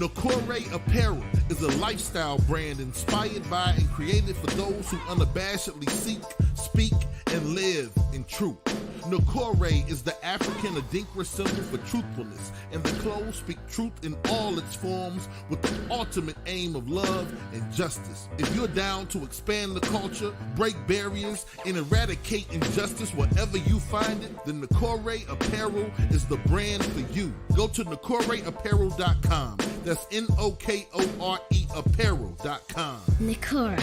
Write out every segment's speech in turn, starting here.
Nakore Apparel is a lifestyle brand inspired by and created for those who unabashedly seek, speak, and live in truth. Nakore is the African Adinkra symbol for truthfulness, and the clothes speak truth in all its forms with the ultimate aim of love and justice. If you're down to expand the culture, break barriers, and eradicate injustice wherever you find it, then Nakore Apparel is the brand for you. Go to NakoreApparel.com. That's Nokore Apparel.com. Nakore,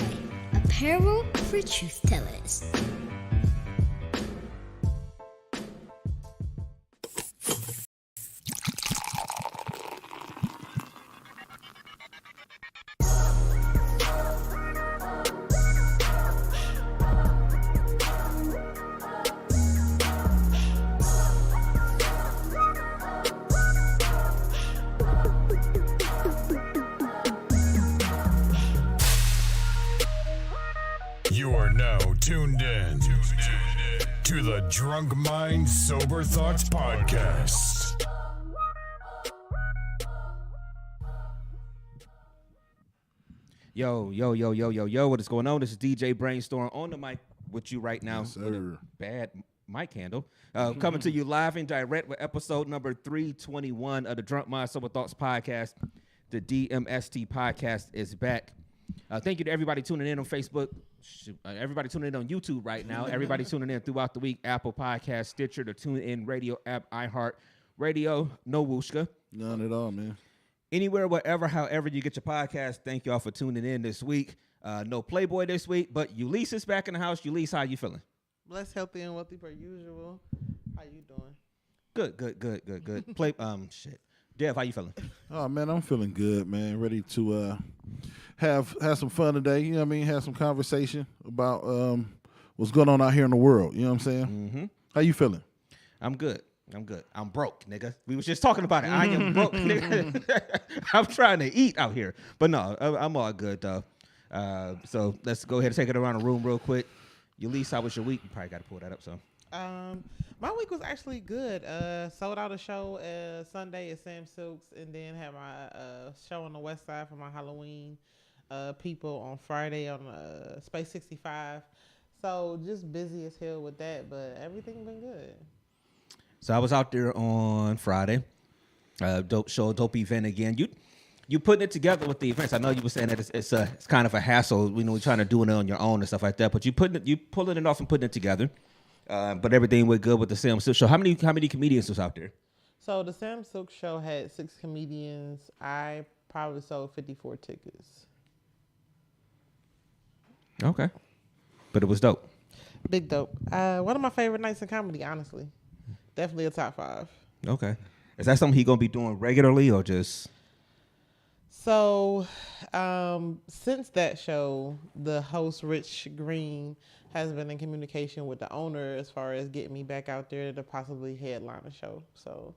apparel for truth tellers. You are now tuned in to the Drunk Mind Sober Thoughts Podcast. Yo, what is going on? This is DJ Brainstorm on the mic with you right now. Yes, sir. With a bad mic handle. Coming to you live and direct with episode number 321 of the Drunk Mind Sober Thoughts Podcast. The DMST Podcast is back. Thank you to everybody tuning in on Facebook. Everybody tuning in on YouTube right now. Everybody tuning in throughout the week. Apple Podcast, Stitcher, the TuneIn Radio app, iHeart Radio, no Wooshka. None at all, man. Anywhere, wherever, however you get your podcast, thank y'all for tuning in this week. No Playboy this week, but Ulysses is back in the house. Ulysses, how you feeling? Blessed, healthy, and wealthy per usual. How you doing? Good. Shit. Dev, how you feeling? Oh, man, I'm feeling good, man. Ready to have some fun today. You know what I mean? Have some conversation about what's going on out here in the world. You know what I'm saying? Mm-hmm. How you feeling? I'm good. I'm broke, nigga. We was just talking about it. I am broke, nigga. I'm trying to eat out here. But no, I'm all good, though. So let's go ahead and take it around the room real quick. Ulysses, how was your week? You probably got to pull that up, so. My week was actually good. Sold out a show Sunday at Sam Silks, and then had my show on the West Side for my Halloween people on Friday on Space 65. So just busy as hell with that, but everything been good. So I was out there on Friday. Dope event again. You putting it together with the events. I know you were saying that it's kind of a hassle. You know, you're trying to do it on your own and stuff like that. But you pulling it off and putting it together. But everything went good with the Sam Silk show. How many comedians was out there? So the Sam Silk show had 6 comedians. I probably sold 54 tickets. Okay, but it was dope. Big dope. One of my favorite nights in comedy, honestly. Definitely a top 5. Okay, is that something he gonna be doing regularly or just? So, since that show, the host Rich Green has been in communication with the owner as far as getting me back out there to possibly headline a show. So,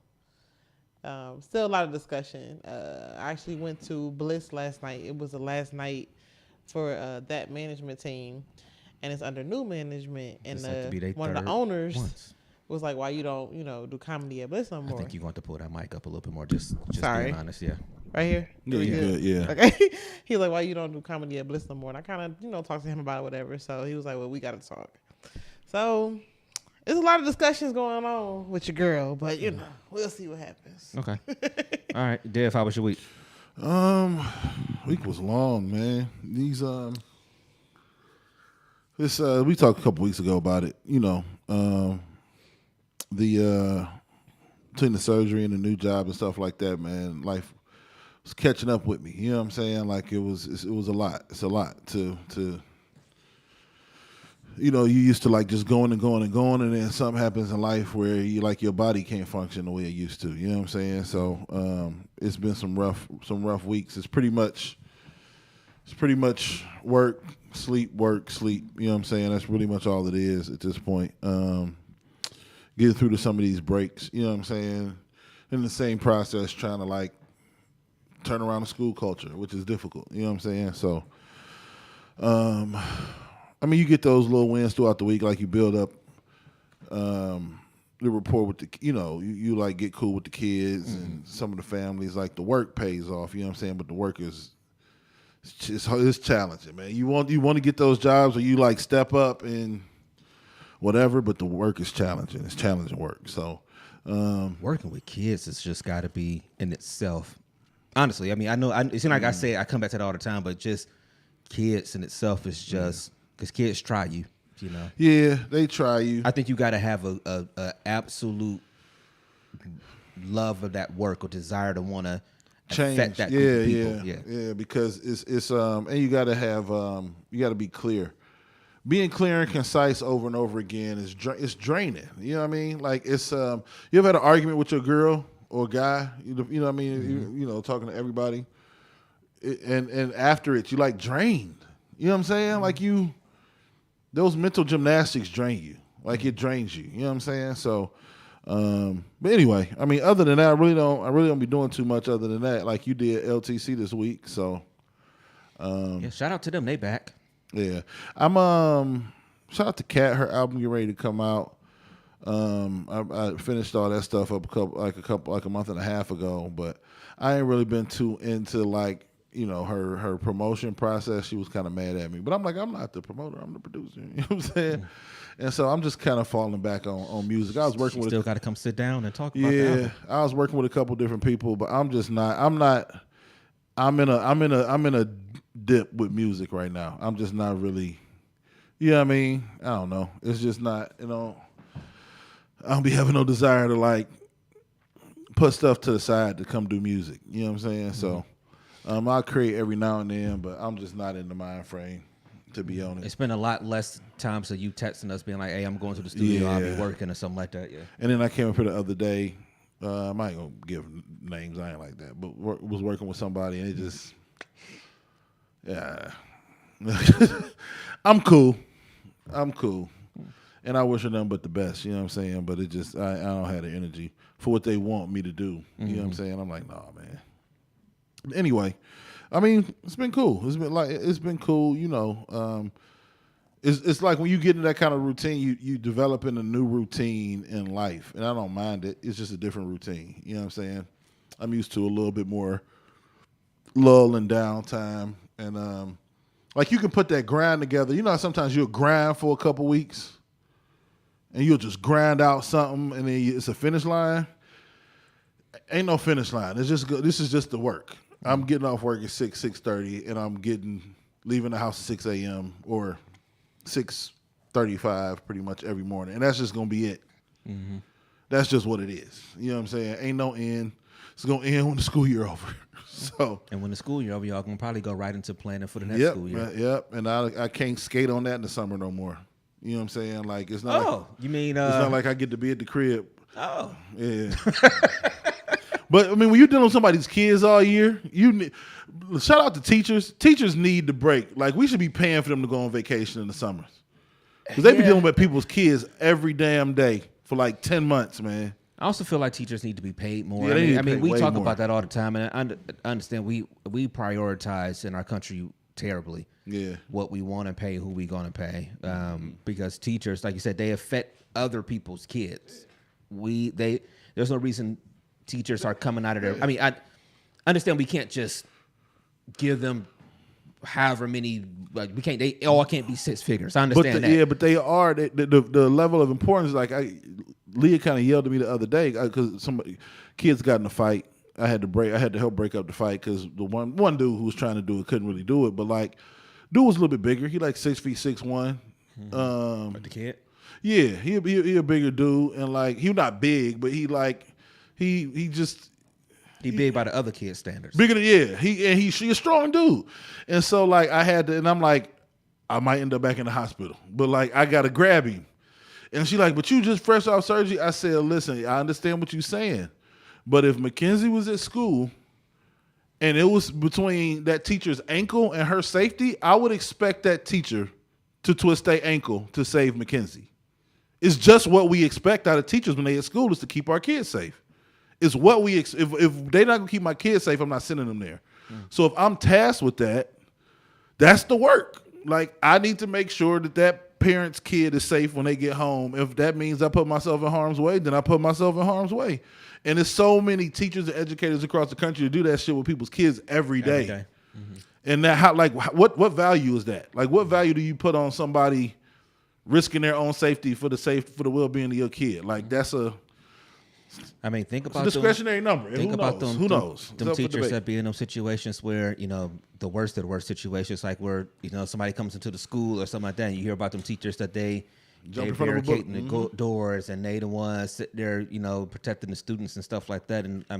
still a lot of discussion. I actually went to Bliss last night. It was the last night for that management team, and it's under new management. And one of the owners was like, "Why you don't, do comedy at Bliss no more?" I think you're going to pull that mic up a little bit more. Just Sorry. being honest, yeah. Right here? Yeah, good, yeah. Okay. He's like, "Why you don't do comedy at Bliss no more?" And I kind of, talked to him about it, whatever. So he was like, "Well, we got to talk." So there's a lot of discussions going on with your girl, but, we'll see what happens. Okay. All right. Dev, how was your week? Week was long, man. These we talked a couple weeks ago about it. The between the surgery and the new job and stuff like that, man. Life was catching up with me. You know what I'm saying? Like it was a lot. It's a lot to you used to like just going, and then something happens in life where your body can't function the way it used to. You know what I'm saying? So it's been some rough weeks. It's pretty much work, sleep. You know what I'm saying? That's pretty much all it is at this point. Getting through to some of these breaks, you know what I'm saying? In the same process, trying to like turn around the school culture, which is difficult. You know what I'm saying? So, you get those little wins throughout the week, like you build up the rapport with the, you like get cool with the kids and some of the families. Like the work pays off, you know what I'm saying? But the work is it's challenging, man. You want to get those jobs where you like step up and whatever, but the work is challenging. It's challenging work. So working with kids has just got to be in itself. Honestly, I mean, I know it seems like I say I come back to that all the time, but just kids in itself is just because kids try you. Yeah, they try you. I think you got to have a absolute love of that work or desire to want to affect that group of people. Yeah, because it's and you got to have you got to be clear. Being clear and concise over and over again is draining. You know what I mean? Like it's you ever had an argument with your girl or guy? You know what I mean? You know, talking to everybody, and after it, you like drained. You know what I'm saying? Like those mental gymnastics drain you. Like it drains you. You know what I'm saying? So, but anyway, I mean, other than that, I really don't be doing too much other than that. Like you did LTC this week. So, shout out to them. They back. Yeah. I'm shout out to Kat, her album getting ready to come out. I finished all that stuff up a month and a half ago, but I ain't really been too into like, her promotion process. She was kind of mad at me, but I'm like, I'm not the promoter, I'm the producer. You know what I'm saying? And so I'm just kind of falling back on music. I was working with still got to come sit down and talk about that. Yeah, I was working with a couple different people, but I'm in a dip with music right now. I'm just not really, you know what I mean? I don't know. It's just not, I don't be having no desire to like put stuff to the side to come do music. You know what I'm saying? So I'll create every now and then, but I'm just not in the mind frame to be on it. It's been a lot less times of you texting us being like, hey, I'm going to the studio, I'll be working or something like that. Yeah. And then I came up here the other day. I ain't gonna give names. I ain't like that, but was working with somebody and it just, I'm cool, and I wish them but the best. You know what I'm saying? But it just, I don't have the energy for what they want me to do. You know what I'm saying? I'm like, nah, man. Anyway, I mean, it's been cool. It's been cool. It's like when you get into that kind of routine, you developing a new routine in life, and I don't mind it. It's just a different routine. You know what I'm saying? I'm used to a little bit more lull and downtime, and like you can put that grind together. You know how sometimes you'll grind for a couple weeks, and you'll just grind out something, and then it's a finish line. Ain't no finish line. It's just good. This is just the work. I'm getting off work at 6:30, and I'm leaving the house at 6 a.m. or 6:35 pretty much every morning, and that's just gonna be it. Mm-hmm. That's just what it is. You know what I'm saying? Ain't no end. It's gonna end when the school year over. So, and when the school year over, y'all gonna probably go right into planning for the next school year. Yep. And I can't skate on that in the summer no more. You know what I'm saying? Like it's not. Oh, you mean it's not like I get to be at the crib. Oh, yeah. But I mean, when you're dealing with somebody's kids all year, shout out to teachers. Teachers need the break. Like we should be paying for them to go on vacation in the summers because they be dealing with people's kids every damn day for like 10 months, man. I also feel like teachers need to be paid more. Yeah, I mean, we talk more about that all the time, and I understand we prioritize in our country terribly. Yeah, what we want to pay, who we going to pay, because teachers, like you said, they affect other people's kids. There's no reason teachers are coming out of there. I mean, I understand we can't just give them however many. Like we can't. They all can't be six figures. I understand that. Yeah, but they are the level of importance. Like Leah kind of yelled at me the other day because kids got in a fight. I had to help break up the fight because the one dude who was trying to do it couldn't really do it. But like, dude was a little bit bigger. He like 6 feet 6'1". Like the kid. Yeah, he a bigger dude, and like he not big, but he big by the other kids' standards. Bigger than he a strong dude, and so like I had to, and I'm like, I might end up back in the hospital, but like I gotta grab him, and she like, but you just fresh off surgery. I said, listen, I understand what you're saying, but if Mackenzie was at school, and it was between that teacher's ankle and her safety, I would expect that teacher to twist their ankle to save Mackenzie. It's just what we expect out of teachers when they at school is to keep our kids safe. It's what we if they're not gonna keep my kids safe, I'm not sending them there. So if I'm tasked with that, that's the work. Like I need to make sure that parent's kid is safe when they get home. If that means I put myself in harm's way, then I put myself in harm's way. And there's so many teachers and educators across the country to do that shit with people's kids every day. Mm-hmm. And that what value is that? Like, what value do you put on somebody risking their own safety for the well-being of your kid? Like, that's think about a discretionary number. Think about them. Who knows? Them teachers that be in those situations where, the worst of the worst situations, like where, somebody comes into the school or something like that, and you hear about them teachers that they barricading the doors, and they the ones sit there, protecting the students and stuff like that. And I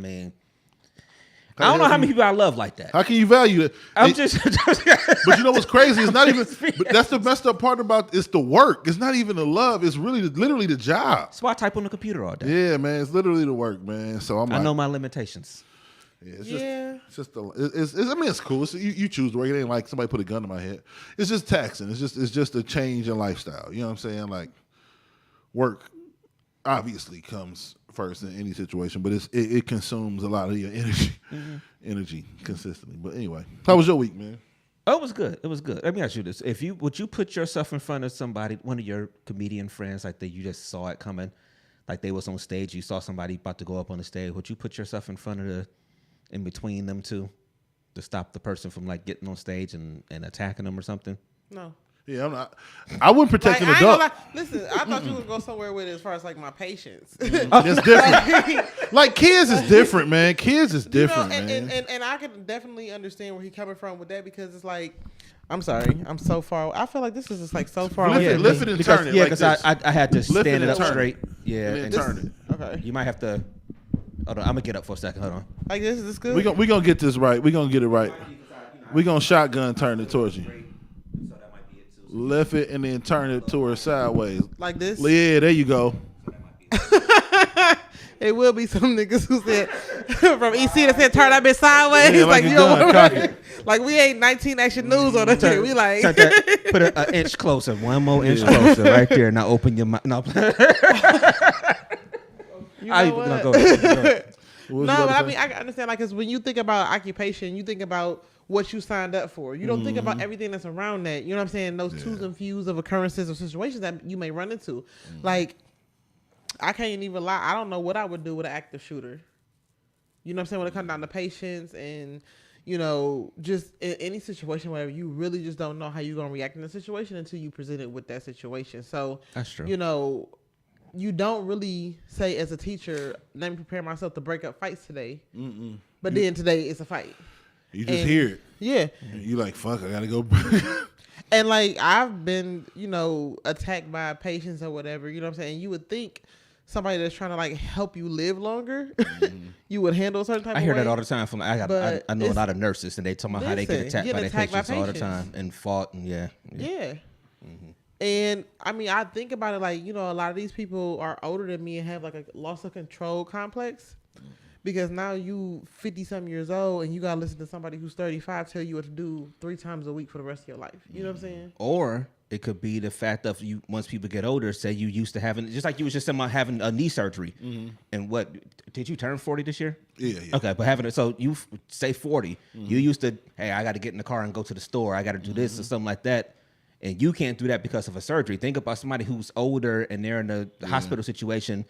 don't know how many people I love like that. How can you value it? I'm just But you know what's crazy? It's not even. But that's the messed up part about it's the work. It's not even the love. It's really literally the job. That's why I type on the computer all day. Yeah, man. It's literally the work, man. So I know my limitations. Yeah, it's it's cool. You choose the work. It ain't like somebody put a gun to my head. It's just taxing. It's just a change in lifestyle. You know what I'm saying? Like, work obviously comes first in any situation, but it consumes a lot of your energy consistently. But anyway, how was your week, man? Oh, it was good. It was good. Let me ask you this: would you put yourself in front of somebody, one of your comedian friends, like that you just saw it coming, like they was on stage, you saw somebody about to go up on the stage? Would you put yourself in between them two to stop the person from like getting on stage and attacking them or something? No. Yeah, I'm not. I wouldn't protect an adult. Listen, I thought you would go somewhere with it as far as like my patience. It's different. Like, kids is different, man. Kids is different, man. And I can definitely understand where he's coming from with that, because it's like, I'm sorry, I'm so far. I feel like this is just like so far away. Lift it and turn it. Yeah, because I had to stand it up straight. Yeah, and turn it. Okay. You might have to. Hold on, I'm gonna get up for a second. Hold on. Like this, is this good? We gonna get this right. We gonna get it right. We gonna shotgun turn it towards you. Lift it and then turn it towards sideways. Like this? Yeah, there you go. It will be some niggas who said from EC that said turn that bitch sideways. Yeah, like like you gun, like we ain't 19 Action News on that shit. We like put it an inch closer, one more inch closer, right there. Now open your mouth. No, you know what? Go ahead. No, but I mean, I understand, like, because when you think about occupation, you think about what you signed up for. You don't think about everything that's around that. You know what I'm saying? Those twos and fews of occurrences or situations that you may run into. Like, I can't even lie. I don't know what I would do with an active shooter. You know what I'm saying? When it comes down to patience and, just in any situation, whatever, you really just don't know how you're going to react in the situation until you present it with that situation. So, that's true. You don't really say as a teacher, let me prepare myself to break up fights today. But then today it's a fight. You just hear it. Yeah. You like, fuck, I gotta go. And like, I've been, attacked by patients or whatever, you know what I'm saying? You would think somebody that's trying to like help you live longer, you would handle a certain type of way. I hear that all the time from, I know a lot of nurses, and they talk about how they get attacked by their patients all the time and fought, and yeah. And I mean, I think about it like, a lot of these people are older than me and have like a loss of control complex, because now you 50-something years old and you got to listen to somebody who's 35 tell you what to do 3 times a week for the rest of your life. You know what I'm saying? Or it could be the fact of you, once people get older, say you used to having, just like you was just about having a knee surgery. And what, did you turn 40 this year? Yeah. Okay, but having it, so you say 40, you used to, hey, I got to get in the car and go to the store. I got to do this or something like that. And you can't do that because of a surgery. Think about somebody who's older and they're in a hospital situation,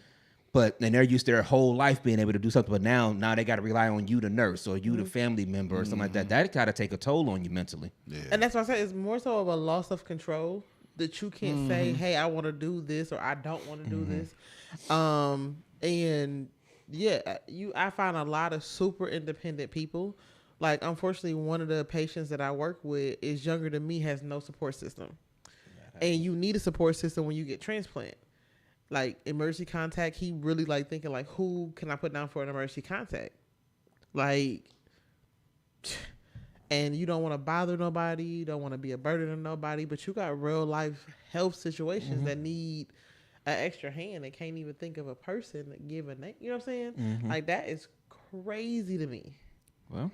and they're used their whole life being able to do something, but now they got to rely on you, the nurse, or you, the family member, or something like that. That got to take a toll on you mentally. Yeah. And that's why I say it's more so of a loss of control, that you can't say, hey, I want to do this, or I don't want to do this. And yeah, I find a lot of super independent people. Like, unfortunately, one of the patients that I work with is younger than me, has no support system. And you need a support system when you get transplant. Like, emergency contact, he really like thinking like, who can I put down for an emergency contact? Like, and you don't want to bother nobody, you don't want to be a burden on nobody, but you got real life health situations that need an extra hand and can't even think of a person that give a name. You know what I'm saying? Like, that is crazy to me. Well,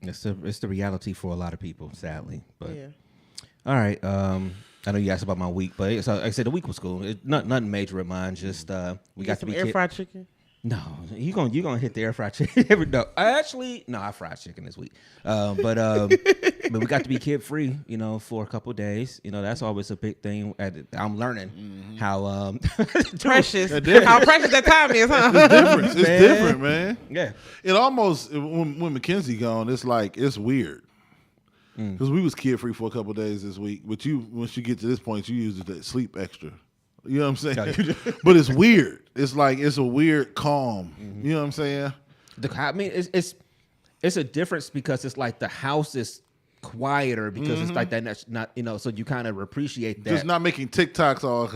it's the reality for a lot of people, sadly. But yeah. All right. I know you asked about my week, but like I said, the week was cool. Nothing major of mine. Just we got to some be air fried chicken. No, you gonna hit the air fried chicken every day. Actually, no, I fried chicken this week. But we got to be kid free, for a couple of days. That's always a big thing. I'm learning how precious how precious that time is, huh? It's different, man. Yeah. It almost when Mackenzie gone, it's weird. Because we was kid free for a couple of days this week, but once you get to this point, you use it to sleep extra. You know what I'm saying? But it's weird. It's a weird calm. You know what I'm saying? I mean, it's a difference because it's like the house is quieter because it's like that. That's not so you kind of appreciate that. Just not making TikToks all.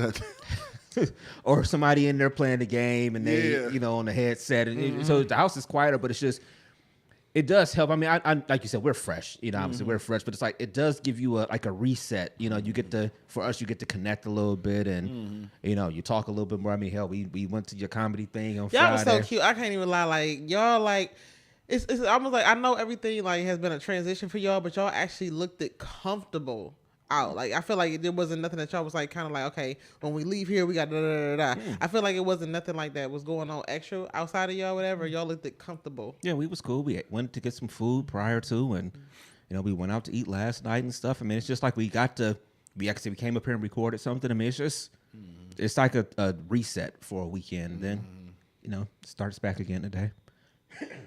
Or somebody in there playing the game and they on the headset and so the house is quieter, but it's just. It does help. I mean, I like you said, we're fresh. Obviously we're fresh, but it's like it does give you a reset. You get to connect a little bit, and you talk a little bit more. I mean, hell, we went to your comedy thing on Friday. Y'all was so cute. I can't even lie. Like y'all, like it's almost like I know everything like has been a transition for y'all, but y'all actually looked it comfortable out. Like I feel like there wasn't nothing that y'all was like kind of like, okay, when we leave here we got da da da da. I feel like it wasn't nothing like that was going on extra outside of y'all, whatever. Y'all looked it comfortable. Yeah, we was cool. We went to get some food prior to, and we went out to eat last night and stuff. I mean, it's just like we actually came up here and recorded something. I mean, it's just it's like a reset for a weekend. Then starts back again today.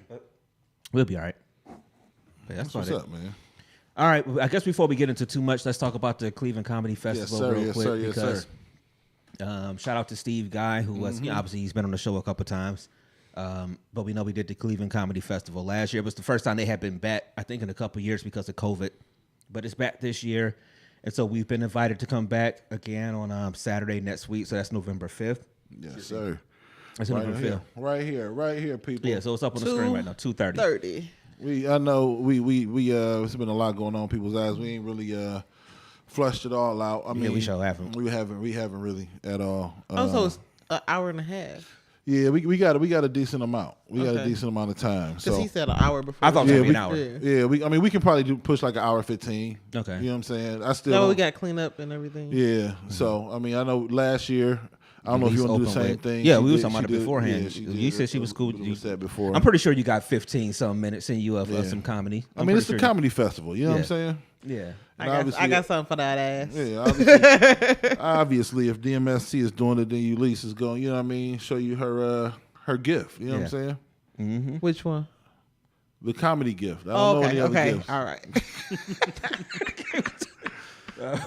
But we'll be all right. But that's what's up, man. All right, I guess before we get into too much, let's talk about the Cleveland Comedy Festival real quick. Because shout out to Steve Guy, who was obviously he's been on the show a couple times, but we know we did the Cleveland Comedy Festival last year. It was the first time they had been back, I think, in a couple years because of COVID, but it's back this year, and so we've been invited to come back again on Saturday next week. So that's November 5th. Yes, sir. That's November 5th. Right here, people. Yeah, so it's up on the screen right now. 2:30. I know we it's been a lot going on in people's eyes. We ain't really flushed it all out. I mean, we sure haven't. We haven't really at all. So it's an hour and a half. Yeah, we got a decent amount. We got a decent amount of time. Because he said an hour before. I thought it was an hour. Yeah, we can probably push like an hour 15. Okay. You know what I'm saying? We got to clean up and everything. Yeah. So I mean, I know last year. I don't know if you want to do the same thing. Yeah, we were talking about it beforehand. You said she was cool. You said before. I'm pretty sure you got 15-some minutes in you of some comedy. I mean, it's the comedy festival. You know what I'm saying? Yeah. I got something for that ass. Yeah, obviously, if DMST is doing it, then Ulysses is going, you know what I mean, show you her gift. You know what I'm saying? Mm-hmm. Which one? The comedy gift. I don't know any other gifts. All right.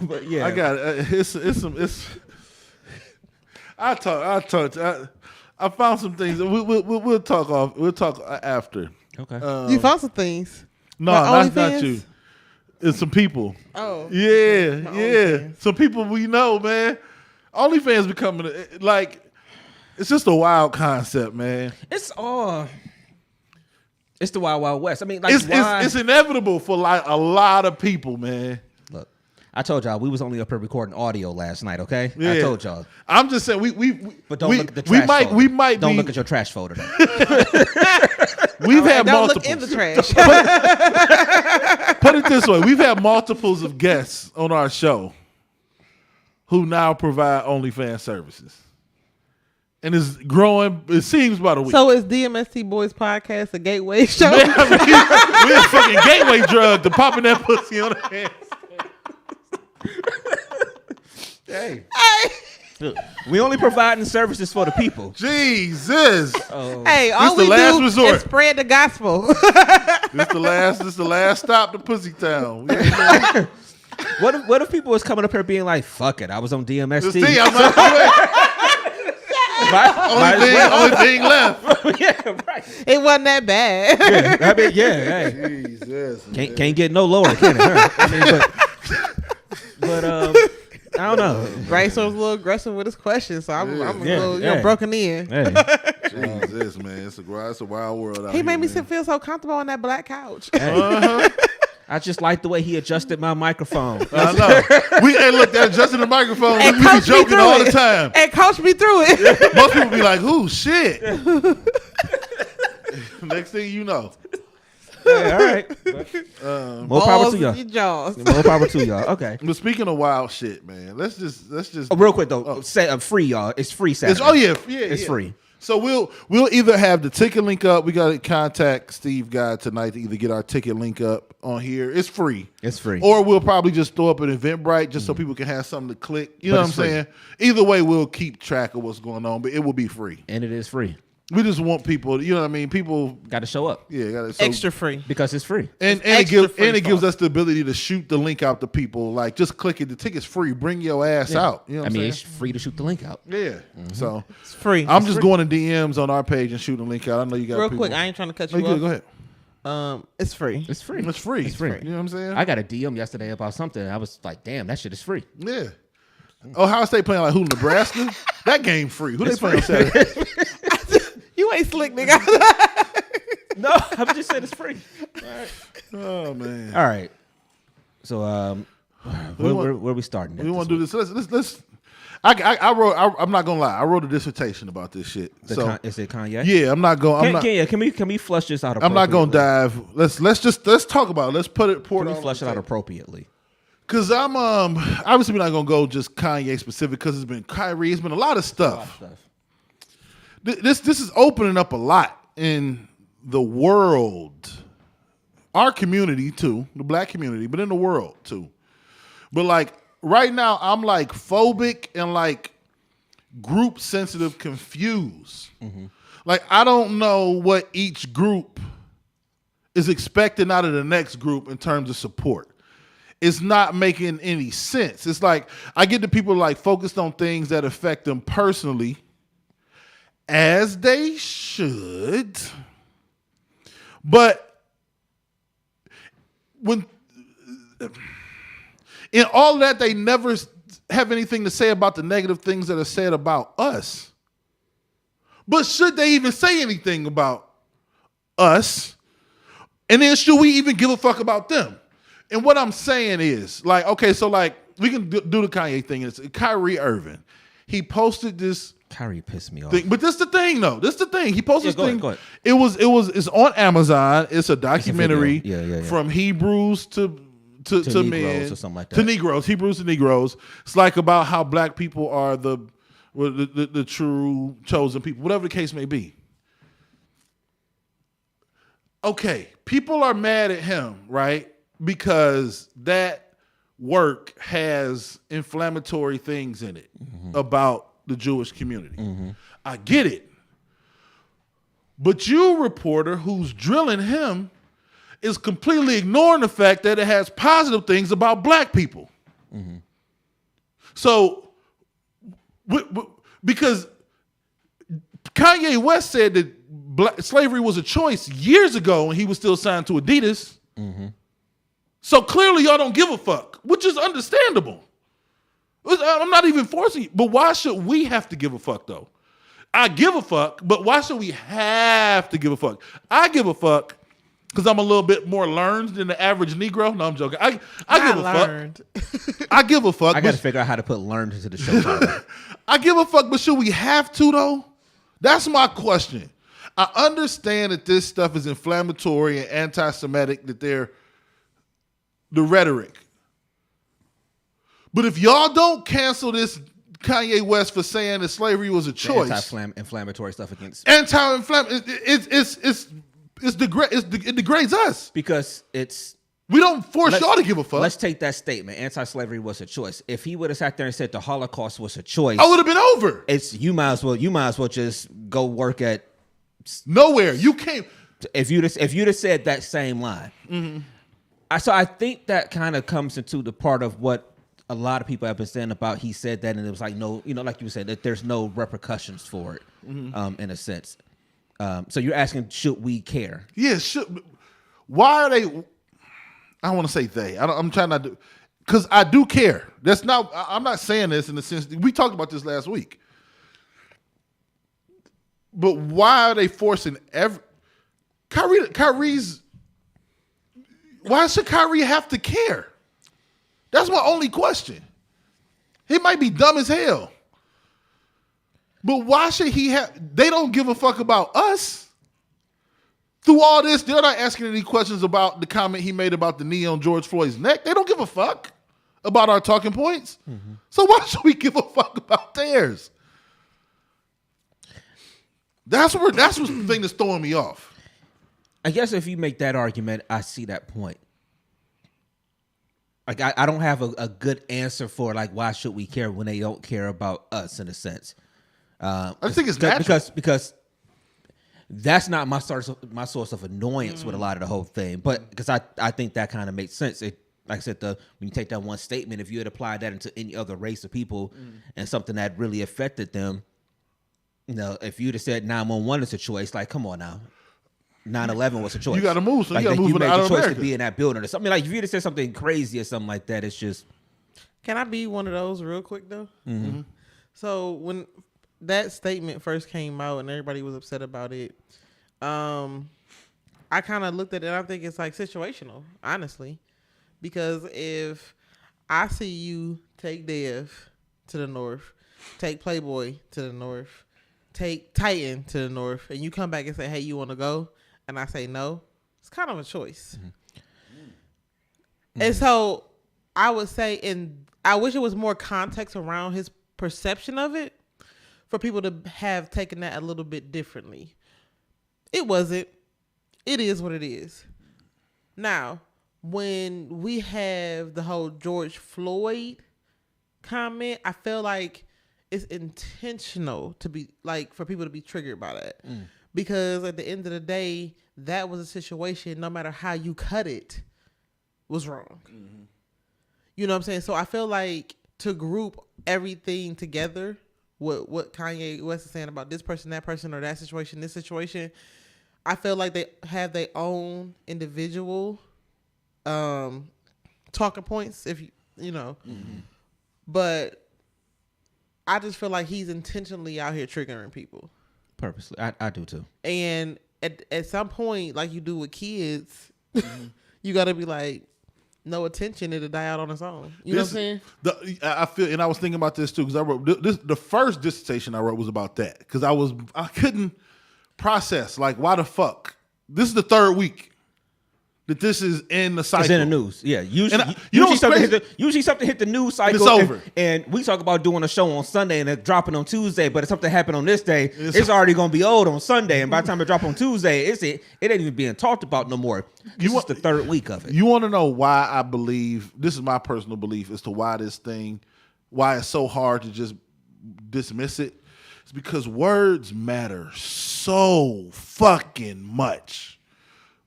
But yeah. I got it. It's I found some things. We'll talk off. We'll talk after. Okay. You found some things. No, not you. It's some people. Oh. Yeah. Some people we know, man. OnlyFans becoming it's just a wild concept, man. It's the Wild Wild West. I mean, it's inevitable for like a lot of people, man. Look, I told y'all we was only up here recording audio last night. Okay, yeah. I told y'all. I'm just saying but don't look at the trash folder. We might don't look at your trash folder. We've had don't multiples. Look in the trash. Put it this way: we've had multiples of guests on our show who now provide OnlyFans services, and it's growing. It seems by the week. So is DMST Boys Podcast a gateway show? Man, I mean, we're a fucking gateway drug to popping that pussy on the hands. Hey. Look, we only providing services for the people. Jesus. Hey, all we do is spread the gospel. This the last stop to Pussy Town. What if people was coming up here being like, "Fuck it, I was on DMST." Only thing left. Yeah, right. It wasn't that bad. Yeah, I mean, hey. Jesus. Can't get no lower, can it? Huh? I mean, but I don't know. Bryce was a little aggressive with his questions, so I'm a little broken in. Hey. Jesus, man, it's a wild world out here. He made me feel so comfortable on that black couch. Hey. I just like the way he adjusted my microphone. I know. Look, they're adjusting the microphone. We be joking all the time. And coach me through it. Most people be like, "Ooh, shit." Next thing you know. Hey, all right. More power to y'all. More power to y'all. Okay. But speaking of wild shit, man, let's just real quick though. Say free, y'all. It's free Saturday. It's free. So we'll either have the ticket link up. We got to contact Steve Guy tonight to either get our ticket link up on here. It's free. It's free. Or we'll probably just throw up an Eventbrite just so people can have something to click. You know what I'm saying? Either way, we'll keep track of what's going on, but it will be free. And it is free. We just want people, you know what I mean? People got to show up. Yeah, extra free because it's free. And it gives us the ability to shoot the link out to people. Like, just click it. The ticket's free. Bring your ass out. You know what I'm saying? It's free to shoot the link out. Yeah. So it's free. I'm just going to DMs on our page and shooting the link out. I know you got real people. quick. I ain't trying to cut you off. off. Go ahead. It's free. It's free. It's free. It's free. You know what I'm saying? I got a DM yesterday about something. I was like, damn, that shit is free. Yeah. Ohio State playing like who? Nebraska? That game free. Who they playing on Saturday? You ain't slick, nigga. No, I'm just saying it's free. All right. Oh man. All right. So where we starting? We want to do this. Let's. I wrote. I'm not gonna lie. I wrote a dissertation about this shit. Is it Kanye? Yeah, I'm not going. Can we flush this out? I'm not gonna dive. Let's talk about it. Let's pour it. Can we flush it out appropriately? Cause I'm obviously we're not gonna go just Kanye specific because it's been Kyrie. It's been a lot of stuff. This is opening up a lot in the world, our community too, the black community, but in the world too. But like right now, I'm like phobic and like group sensitive, confused. Mm-hmm. Like I don't know what each group is expecting out of the next group in terms of support. It's not making any sense. It's like I get the people like focused on things that affect them personally, as they should. But when in all that, they never have anything to say about the negative things that are said about us. But should they even say anything about us? And then should we even give a fuck about them? And what I'm saying is, like, okay, so like we can do the Kanye thing. It's Kyrie Irving. He posted this. Kyrie pissed me off. But this is the thing, though. This is the thing. He posted this thing. Go ahead. It's on Amazon. It's a documentary Yeah. from Hebrews to Negroes men, or something like that. to Negroes, Hebrews to Negroes. It's like about how black people are the true chosen people, whatever the case may be. Okay, people are mad at him, right? Because that work has inflammatory things in it about the Jewish community. Mm-hmm. I get it. But you, reporter, who's drilling him is completely ignoring the fact that it has positive things about black people. Mm-hmm. So, because Kanye West said that slavery was a choice years ago when he was still signed to Adidas. Mm-hmm. So clearly y'all don't give a fuck, which is understandable. I'm not even forcing you, but why should we have to give a fuck though? I give a fuck, but why should we have to give a fuck? I give a fuck because I'm a little bit more learned than the average Negro. No, I'm joking. I give a fuck. I give a fuck. I got to figure out how to put learned into the show title. I give a fuck, but should we have to though? That's my question. I understand that this stuff is inflammatory and anti-Semitic, that they're the rhetoric. But if y'all don't cancel this Kanye West for saying that slavery was a choice, anti-inflammatory stuff against anti-inflammatory, it degrades us because we don't force y'all to give a fuck. Let's take that statement: anti-slavery was a choice. If he would have sat there and said the Holocaust was a choice, I would have been over. You might as well just go work at nowhere. You can't. If you'd have said that same line. Mm-hmm. So I think that kind of comes into the part of what a lot of people have been saying about he said that, and it was like no, like you said, that there's no repercussions for it, in a sense. So you're asking, should we care? Yeah, why are they? I don't want to say they. I'm trying not to, because I do care. That's not. I'm not saying this in the sense we talked about this last week. But why are they forcing Kyrie's? Why should Kyrie have to care? That's my only question. He might be dumb as hell. But why should he have... They don't give a fuck about us. Through all this, they're not asking any questions about the comment he made about the knee on George Floyd's neck. They don't give a fuck about our talking points. Mm-hmm. So why should we give a fuck about theirs? That's what's the thing that's throwing me off. I guess if you make that argument, I see that point. Like I don't have a good answer for like why should we care when they don't care about us in a sense. I think it's natural because that's not my source of annoyance with a lot of the whole thing. But because I think that kind of makes sense. It, like I said, when you take that one statement, if you had applied that into any other race of people and something that really affected them, you know, if you'd have said 911 is a choice, like come on now. 9/11 was a choice. You got to move, so like, you got to move you made out the of choice America to be in that building or something. Like if you'd have said something crazy or something like that, it's just. Can I be one of those real quick though? Mm-hmm. So when that statement first came out and everybody was upset about it, I kind of looked at it and I think it's like situational, honestly, because if I see you take Dev to the north, take Playboy to the north, take Titan to the north, and you come back and say, "Hey, you want to go?" and I say no, it's kind of a choice. And so I would say, and I wish it was more context around his perception of it for people to have taken that a little bit differently. It wasn't. It is what it is. Now, when we have the whole George Floyd comment, I feel like it's intentional to be like for people to be triggered by that. Because at the end of the day, that was a situation, no matter how you cut it, was wrong. You know what I'm saying? So I feel like to group everything together, what Kanye West is saying about this person, that person, or that situation, this situation, I feel like they have their own individual talking points, if you know. But I just feel like he's intentionally out here triggering people. Purposely. I do too. And at some point, like you do with kids, you got to be like, no attention, it'll die out on its own. You know what I'm saying? I feel, and I was thinking about this too, because I wrote this. The first dissertation I wrote was about that, because I couldn't process, like, why the fuck? This is the third week that this is in the cycle. It's in the news. Yeah. Usually, usually something hit the news cycle. It's over. And we talk about doing a show on Sunday and it dropping on Tuesday, but if something happened on this day, it's already going to be old on Sunday. And by the time it drop on Tuesday, it ain't even being talked about no more. This is the third week of it. You want to know why I believe, this is my personal belief as to why it's so hard to just dismiss it. It's because words matter so fucking much.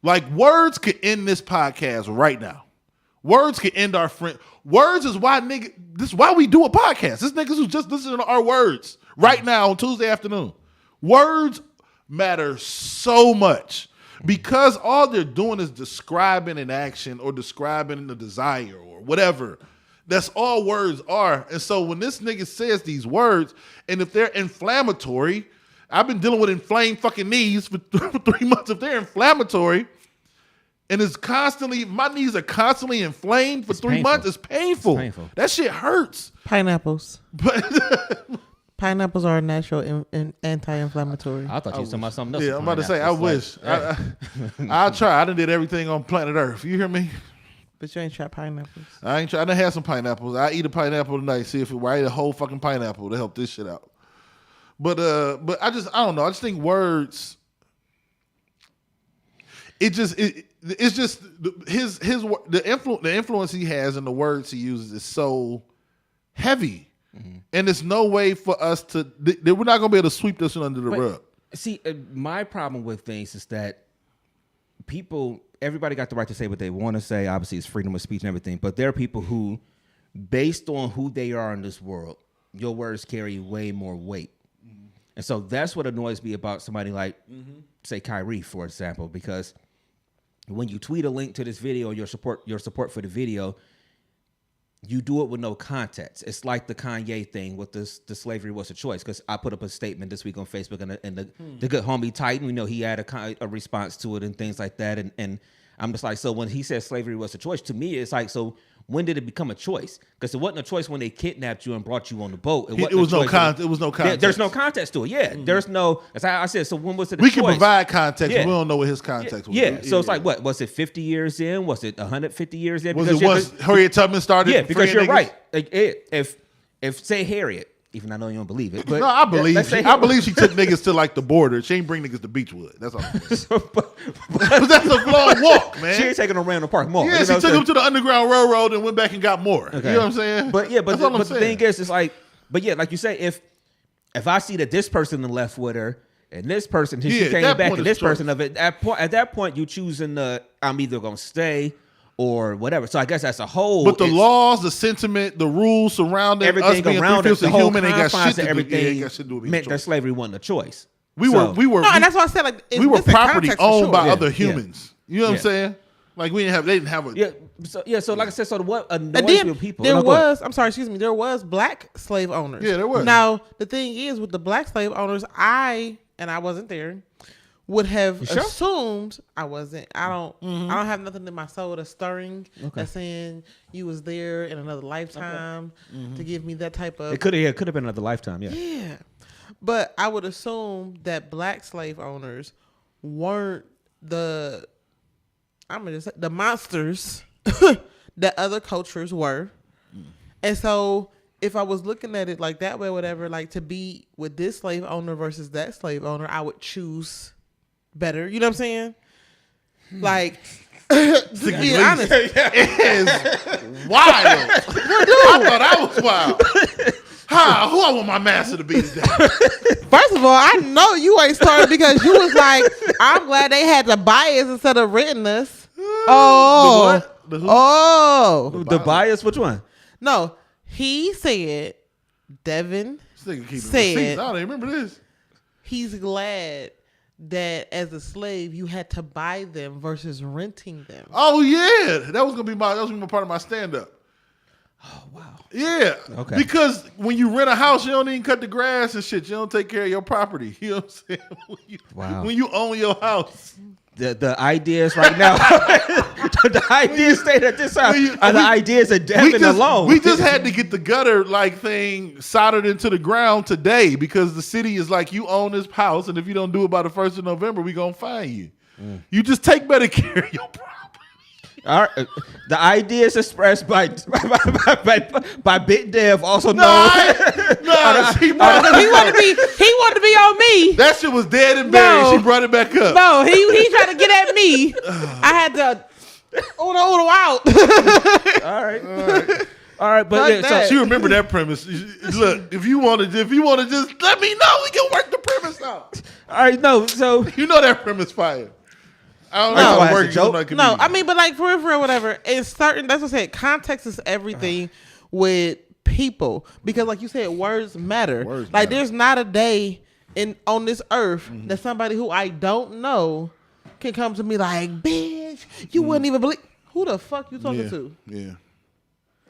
Like, words could end this podcast right now. Words could end our friend. Words is why this is why we do a podcast. This niggas who's just listening to our words right now on Tuesday afternoon. Words matter so much because all they're doing is describing an action or describing a desire or whatever. That's all words are. And so when this nigga says these words, and if they're inflammatory, I've been dealing with inflamed fucking knees for 3 months. If they're inflammatory and it's constantly, my knees are constantly inflamed for 3 months, it's painful. That shit hurts. Pineapples. Pineapples are a natural anti-inflammatory. I thought you were talking about something else. Yeah, I'm about to say, I wish. I'll try. I done did everything on planet Earth. You hear me? But you ain't tried pineapples. I ain't tried. I done had some pineapples. I eat a pineapple tonight. See if I eat a whole fucking pineapple to help this shit out. But I don't know. I just think words. It's just the influence he has and the words he uses is so heavy, and there's no way for us to. We're not gonna be able to sweep this under the rug. See, my problem with things is that everybody got the right to say what they want to say. Obviously, it's freedom of speech and everything. But there are people who, based on who they are in this world, your words carry way more weight. And so that's what annoys me about somebody like, say, Kyrie, for example, because when you tweet a link to this video, your support for the video, you do it with no context. It's like the Kanye thing with the slavery was a choice, because I put up a statement this week on Facebook, and the good homie Titan, we know he had a response to it and things like that. And I'm just like, so when he says slavery was a choice, to me, it's like, so when did it become a choice? Because it wasn't a choice when they kidnapped you and brought you on the boat. It was no context. There's no context to it. Yeah, there's no. As I said, so when was it? We can provide context. Yeah. We don't know what his context was. Yeah, so it's like, what was it? 50 years in? Was it 150 years in? Was it once Harriet Tubman started? Yeah, because you're right. Like if say Harriet even I know you don't believe it. But No, I believe. let's say I believe she took niggas to like the border. She ain't bring niggas to Beechwood. That's all. but That's a long walk, man. she ain't taking them around the park mall. Yeah, you she know took him to the Underground Railroad and went back and got more. Okay. You know what I'm saying? But yeah, but That's all I'm the saying. thing is, it's like, but yeah, like you say, if I see that this person left with her and this person, she Yeah, came that back point and is this person of it, at that point, you choosing I'm either gonna stay or whatever. So I guess as a whole, But the laws, the sentiment, the rules surrounding us everything being around it, three-fifths the of whole human ain't got confines shit of to do. Yeah, everything ain't got shit to do with being meant a that choice. slavery wasn't a choice. We So- were No, and that's why I said like we were property owned by Yeah, other yeah. humans. You know what I'm Yeah. saying? Like they didn't have a. So like I said, so what And annoys then you people? there No, go ahead. was, I'm sorry, excuse me, there was black slave owners. Yeah, there was. Now, the thing is, with the black slave owners, I wasn't there, would have sure? assumed I wasn't. I don't have nothing in my soul that's stirring, that's saying you was there in another lifetime to give me that type of. It could have been another lifetime. Yeah. Yeah. But I would assume that black slave owners weren't the monsters that other cultures were. And so if I was looking at it like that way, whatever, like to be with this slave owner versus that slave owner, I would choose better. You know what I'm saying? Like, to be honest, is wild. I thought I was wild. Who I want my master to be today? first of all, I know you ain't started because you was like, I'm glad they had to buy us instead of renting us. Oh. The what? The who? Oh. The bias, which one? No, he said, Devin This nigga keeping said- receipts. I don't even remember this. he's glad that as a slave you had to buy them versus renting them. Oh yeah, that was gonna be part of my stand up. Oh wow. Yeah. Okay. Because when you rent a house, you don't even cut the grass and shit. You don't take care of your property. You know what I'm saying? Wow. When you own your house. The ideas right now, the ideas stayed at this time. The ideas of Devin alone. We just had to get the gutter thing soldered into the ground today because the city is like, you own this house, and if you don't do it by the 1st of November, we gonna fine you. You just take better care of your property. All right. The ideas expressed by Bit Dev, also known. He wanted to be on me. That shit was dead and buried. No. She brought it back up. No, he tried to get at me. I had to Uno out. All right, but Fuck yeah, that. She remember that premise. Look, if you want to just let me know, we can work the premise out. all right, no, so You know that premise fire. I don't know No, how it's it a works. joke. I'm not a No, comedian. I mean, but like for real, whatever. It's certain. That's what I said. Context is everything with people because, like you said, words matter. Words like matter. there's not a day on this earth that somebody who I don't know can come to me like, bitch, you wouldn't even believe who the fuck you talking to. Yeah.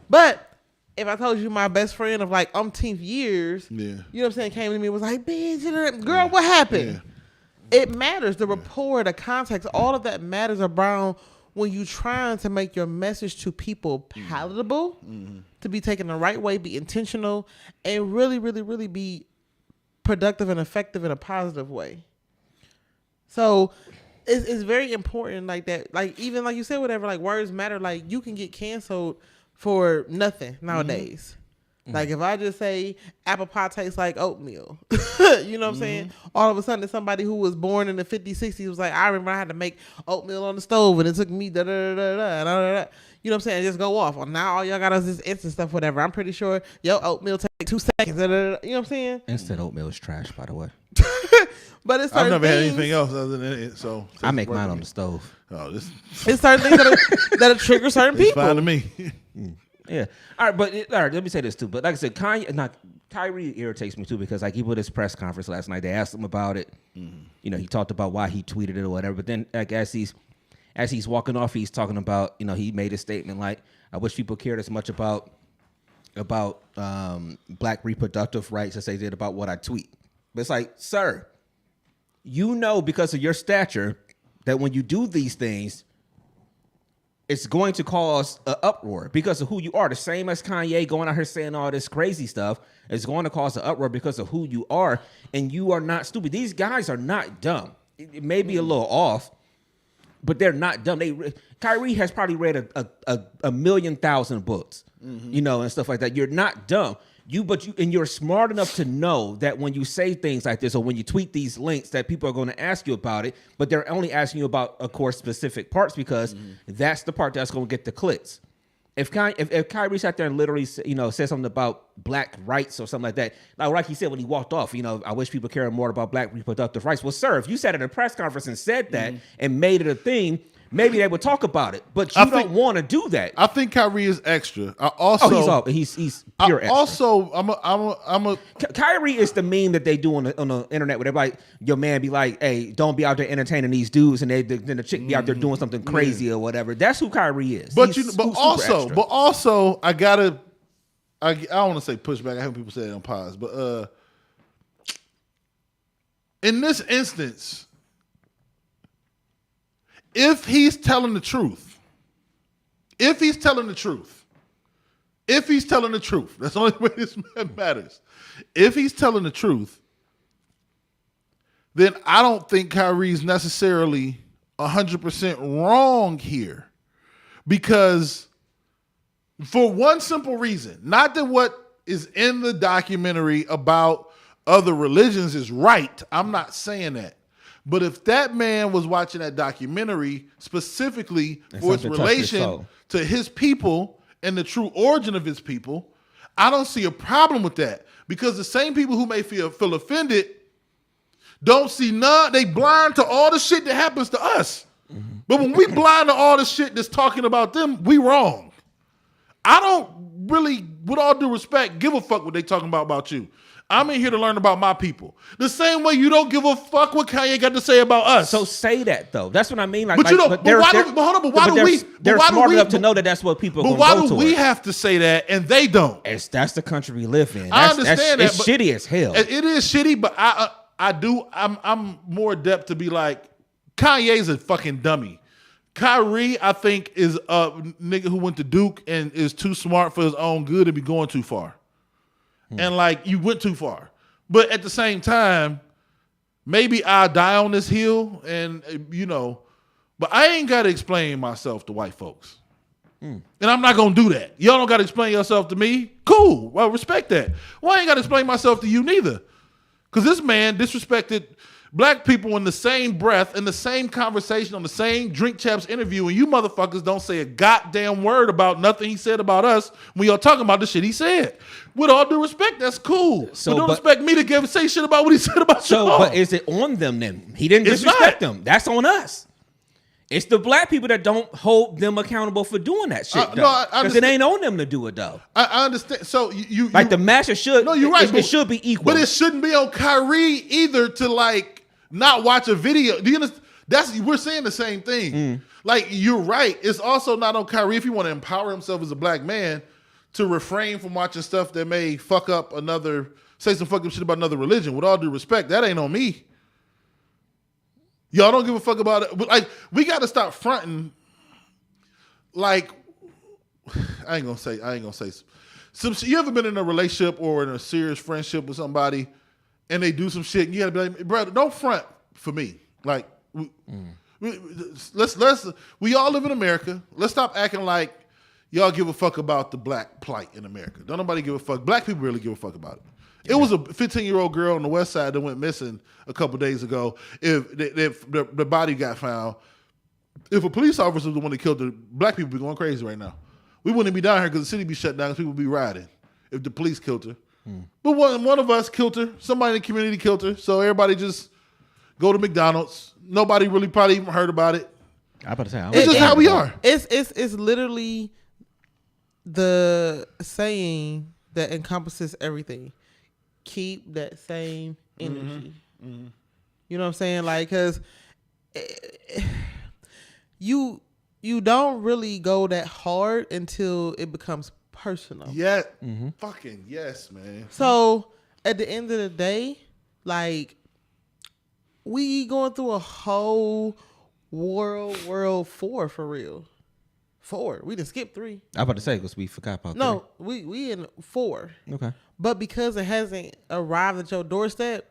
But if I told you my best friend of like umpteenth years, Yeah. you know what I'm saying, came to me and was like, bitch, girl, what happened? Yeah. It matters. The rapport, the context, all of that matters around when you trying to make your message to people palatable, to be taken the right way, be intentional, and really, really, really be productive and effective in a positive way. So it's very important like that. Like even like you said, whatever, like words matter. Like you can get canceled for nothing nowadays. Like if I just say apple pie tastes like oatmeal, you know what I'm saying? All of a sudden somebody who was born in the 50s, 60s was like, I remember I had to make oatmeal on the stove and it took me da da da da da da. You know what I'm saying? Just go off. Well, now all y'all got is this instant stuff, whatever. I'm pretty sure your oatmeal take 2 seconds. Da, da, da, you know what I'm saying? instant oatmeal is trash, by the way. But it's I've certain never had things- anything else other than it. So I make mine on the stove. Oh, this It's certain things that'll trigger certain it's people. fine to me. Yeah. All right, but all right, let me say this too. But like I said, Kyrie irritates me too because like he put his press conference last night. They asked him about it. You know, he talked about why he tweeted it or whatever. But then like as he's walking off, he's talking about, you know, he made a statement like, I wish people cared as much about black reproductive rights as they did about what I tweet. But it's like, sir, you know, because of your stature that when you do these things, it's going to cause an uproar because of who you are. The same as Kanye going out here saying all this crazy stuff is going to cause an uproar because of who you are. And you are not stupid. These guys are not dumb. It may be a little off, but they're not dumb. Kyrie has probably read a 1,000,000 books, you know, and stuff like that. You're not dumb. you're smart enough to know that when you say things like this or when you tweet these links that people are going to ask you about it, but they're only asking you about, of course, specific parts because that's the part that's going to get the clicks. If Kyrie sat there and literally, said something about black rights or something like that, like he said when he walked off, I wish people cared more about black reproductive rights. Well, sir, if you sat at a press conference and said that and made it a thing, maybe they would talk about it, but you don't want to do that. I think Kyrie is extra. I also, he's pure extra. Also, I'm a. Kyrie is the meme that they do on the internet where everybody, your man be like, "Hey, don't be out there entertaining these dudes," and then the chick be out there doing something crazy or whatever. That's who Kyrie is. But also, I don't want to say pushback. I hear people say it on pause, but in this instance. If he's telling the truth, that's the only way this matters. If he's telling the truth, then I don't think Kyrie's necessarily 100% wrong here. Because for one simple reason, not that what is in the documentary about other religions is right. I'm not saying that. But if that man was watching that documentary specifically for its relation to his people and the true origin of his people, I don't see a problem with that. Because the same people who may feel offended don't see none. They blind to all the shit that happens to us. Mm-hmm. But when we blind to all the shit that's talking about them, we wrong. I don't really, with all due respect, give a fuck what they talking about you. I'm in here to learn about my people. The same way you don't give a fuck what Kanye got to say about us. So say that though. That's what I mean. They're smart enough to know that that's what people. But why do we have to say that and they don't? That's the country we live in. I understand that. It's shitty as hell. It is shitty, but I'm more adept to be like, Kanye's a fucking dummy. Kyrie, I think, is a nigga who went to Duke and is too smart for his own good and be going too far. And like, you went too far. But at the same time, maybe I'll die on this hill and, but I ain't got to explain myself to white folks. And I'm not going to do that. Y'all don't got to explain yourself to me. Cool. Well, respect that. Well, I ain't got to explain myself to you neither. Because this man disrespected black people in the same breath, in the same conversation, on the same Drink Champs interview, and you motherfuckers don't say a goddamn word about nothing he said about us when y'all talking about the shit he said. With all due respect, that's cool. But don't expect me to say shit about what he said about y'all. But is it on them then? He didn't disrespect them. That's on us. It's the black people that don't hold them accountable for doing that shit. Because it ain't on them to do it though. I understand. So you the masher should. No, you're right. It should be equal. But it shouldn't be on Kyrie either to like not watch a video. Do you understand? We're saying the same thing. Like, you're right. It's also not on Kyrie if he want to empower himself as a black man to refrain from watching stuff that may say some fucked up shit about another religion. With all due respect, that ain't on me. Y'all don't give a fuck about it. But like, we got to stop fronting. Like, I ain't gonna say some. You ever been in a relationship or in a serious friendship with somebody, and they do some shit, and you gotta be like, brother, don't front for me. Like, we all live in America. Let's stop acting like y'all give a fuck about the black plight in America. Don't nobody give a fuck. Black people really give a fuck about it. Yeah. It was a 15-year-old girl on the west side that went missing a couple days ago. If the body got found, if a police officer was the one that killed her, black people be going crazy right now. We wouldn't be down here because the city be shut down because people be riding if the police killed her. But one of us killed her. Somebody in the community killed her. So everybody just go to McDonald's. Nobody really probably even heard about it. It's just how we are. It's literally the saying that encompasses everything. Keep that same energy. Mm-hmm. You know what I'm saying? Like, because you don't really go that hard until it becomes personal. Yeah. Mm-hmm. Fucking yes, man. So at the end of the day, like, we going through a whole World War 4 for real. 4. We didn't skip 3. I was about to say because we forgot about 3. No, we in 4. Okay. But because it hasn't arrived at your doorstep,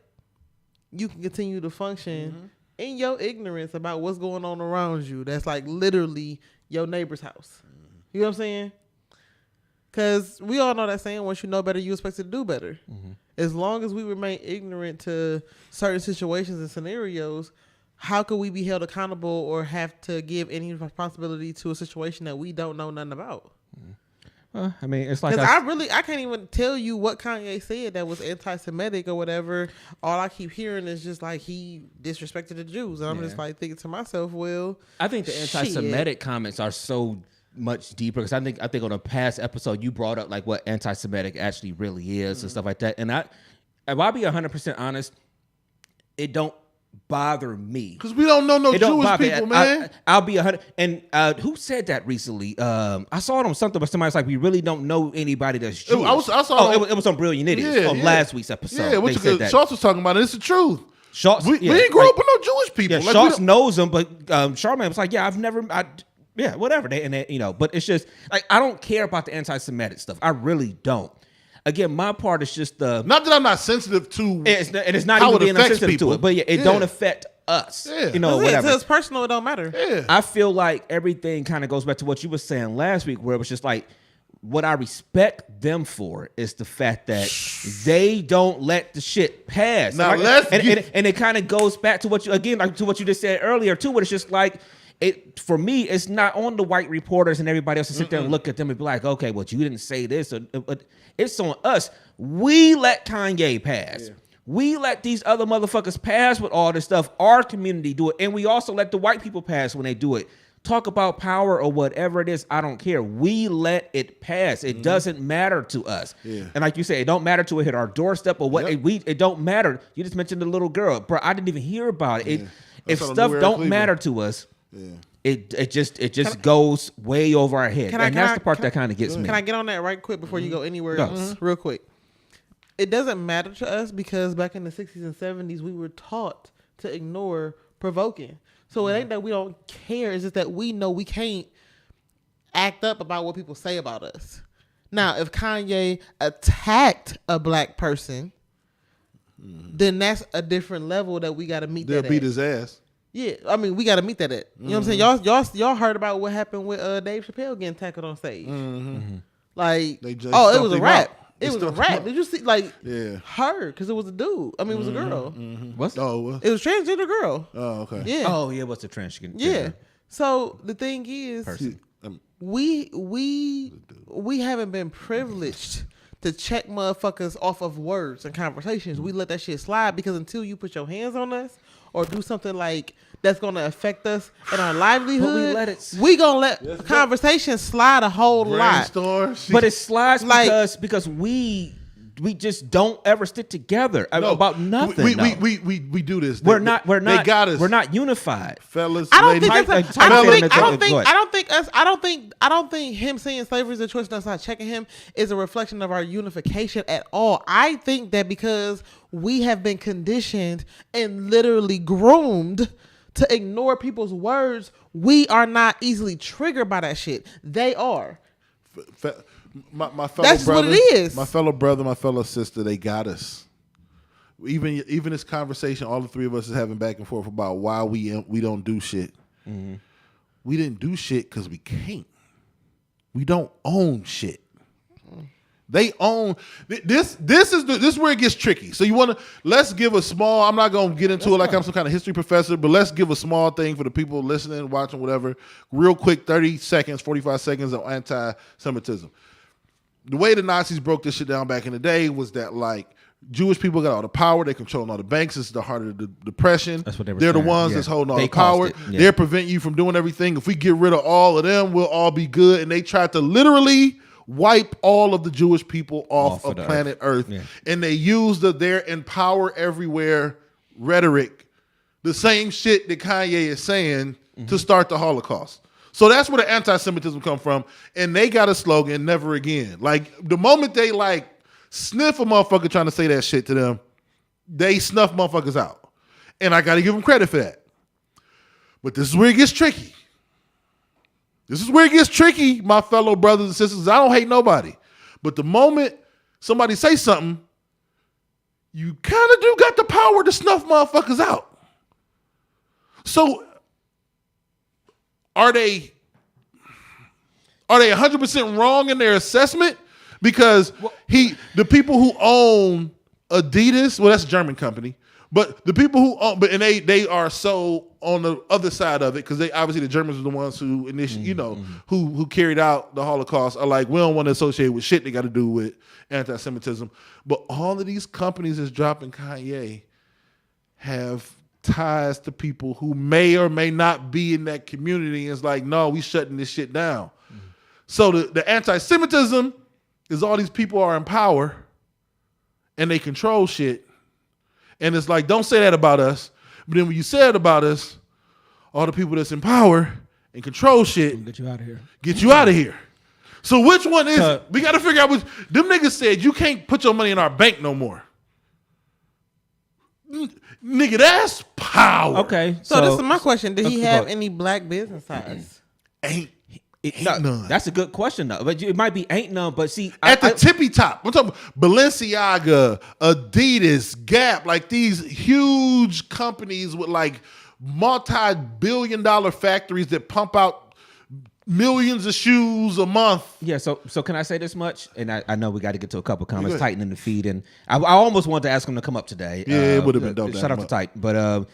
you can continue to function in your ignorance about what's going on around you. That's like literally your neighbor's house. You know what I'm saying? Because we all know that saying, once you know better, you expect to do better. Mm-hmm. As long as we remain ignorant to certain situations and scenarios, how could we be held accountable or have to give any responsibility to a situation that we don't know nothing about? Well, I mean, it's like because I can't even tell you what Kanye said that was anti-Semitic or whatever. All I keep hearing is just like he disrespected the Jews, and I'm just like thinking to myself, well, I think the anti-Semitic comments are so much deeper because I think on a past episode you brought up like what anti-Semitic actually really is and stuff like that. And if I'll be 100% honest, it don't bother me because we don't know no Jewish people, man. I'll be 100. And who said that recently? I saw it on something, but somebody's like, we really don't know anybody that's Jewish. It was on Brilliant Idiots on last week's episode. Yeah, what Schultz was talking about. It's the truth. Schultz, we ain't grew up with no Jewish people. Yeah, Schultz knows them, but Charmaine was like, yeah, whatever. But it's just like I don't care about the anti-Semitic stuff. I really don't. Again, my part is just not that I'm not sensitive to it's not even being insensitive to it, but it don't affect us. Yeah. Whatever. It's personal, it don't matter. Yeah. I feel like everything kind of goes back to what you were saying last week, where it was just like, what I respect them for is the fact that they don't let the shit pass. Now and it kind of goes back to what you just said earlier too, where it's just like, for me, it's not on the white reporters and everybody else to sit there and look at them and be like, okay, well, you didn't say this. But it's on us. We let Kanye pass. Yeah. We let these other motherfuckers pass with all this stuff. Our community do it. And we also let the white people pass when they do it. Talk about power or whatever it is. I don't care. We let it pass. It doesn't matter to us. Yeah. And like you say, it don't matter to it hit our doorstep or what. Yep. It don't matter. You just mentioned the little girl. Bro, I didn't even hear about it. If stuff don't matter to us, it just goes way over our head. That's the part that kind of gets me. Can I get on that right quick before you go anywhere else? Real quick. It doesn't matter to us because back in the 60s and 70s, we were taught to ignore provoking. So it ain't that we don't care. It's just that we know we can't act up about what people say about us. Now, if Kanye attacked a black person, then that's a different level that we got to meet. They'll beat his ass. Yeah, I mean, we got to meet that at. You know what I'm saying? Y'all heard about what happened with Dave Chappelle getting tackled on stage. Like, it was a rap. It was a rap. Did you see, her? Because it was a dude. I mean, it was a girl. What's it was a transgender girl. Oh, okay. Yeah. Oh, yeah, what's a transgender? Yeah. So the thing is, we haven't been privileged to check motherfuckers off of words and conversations. We let that shit slide because until you put your hands on us or do something like that's going to affect us and our livelihood, we going to let conversations slide a whole lot. But it slides because we just don't ever stick together about nothing. We do this. We're not. They got us. We're not unified, fellas. I don't think him saying slavery is a choice and us not checking him is a reflection of our unification at all. I think that because we have been conditioned and literally groomed to ignore people's words, we are not easily triggered by that shit. They are. My fellow That's brother, what it is. My fellow brother, my fellow sister, they got us. Even this conversation, all the three of us is having back and forth about why we don't do shit. Mm-hmm. We didn't do shit because we can't. We don't own shit. They own this. This is where it gets tricky. So let's give a small. I'm not gonna get into it like I'm some kind of history professor, but let's give a small thing for the people listening, watching, whatever. Real quick, 30 seconds, 45 seconds of anti-Semitism. The way the Nazis broke this shit down back in the day was that Jewish people got all the power. They controlling all the banks. It's the heart of the depression. That's what they were They're saying. the ones that's holding all the power. They're preventing you from doing everything. If we get rid of all of them, we'll all be good. And they tried to literally wipe all of the Jewish people off of planet Earth. Yeah. And they used their empower everywhere rhetoric, the same shit that Kanye is saying to start the Holocaust. So that's where the anti-Semitism come from. And they got a slogan, never again. The moment they sniff a motherfucker trying to say that shit to them, they snuff motherfuckers out. And I got to give them credit for that. But this is where it gets tricky. This is where it gets tricky, my fellow brothers and sisters. I don't hate nobody. But the moment somebody say something, you kind of do got the power to snuff motherfuckers out. So are they Are they 100% wrong in their assessment? Because the people who own Adidas, well, that's a German company, but the people who own, and they are so on the other side of it because they obviously the Germans are the ones who who carried out the Holocaust are like, we don't want to associate with shit they got to do with anti-Semitism. But all of these companies that's dropping Kanye have ties to people who may or may not be in that community. And it's like, no, we shutting this shit down. So the anti-Semitism is all these people are in power and they control shit. And it's like, don't say that about us. But then when you say it about us, all the people that's in power and control shit Get you out of here. Get you out of here. So which one is it? We got to figure out which. Them niggas said you can't put your money in our bank no more. Nigga, that's power. Okay. So this is my question. Did he have any black business ties? Ain't none. That's a good question though. But it might be ain't none. But see, at the tippy top, I'm talking Balenciaga, Adidas, Gap, like these huge companies with like multi-billion-dollar factories that pump out millions of shoes a month. Yeah. So can I say this much? And I know we got to get to a couple comments. Titan in the feed, and I almost wanted to ask him to come up today. Yeah, it would have been dope. Shout out to Titan. But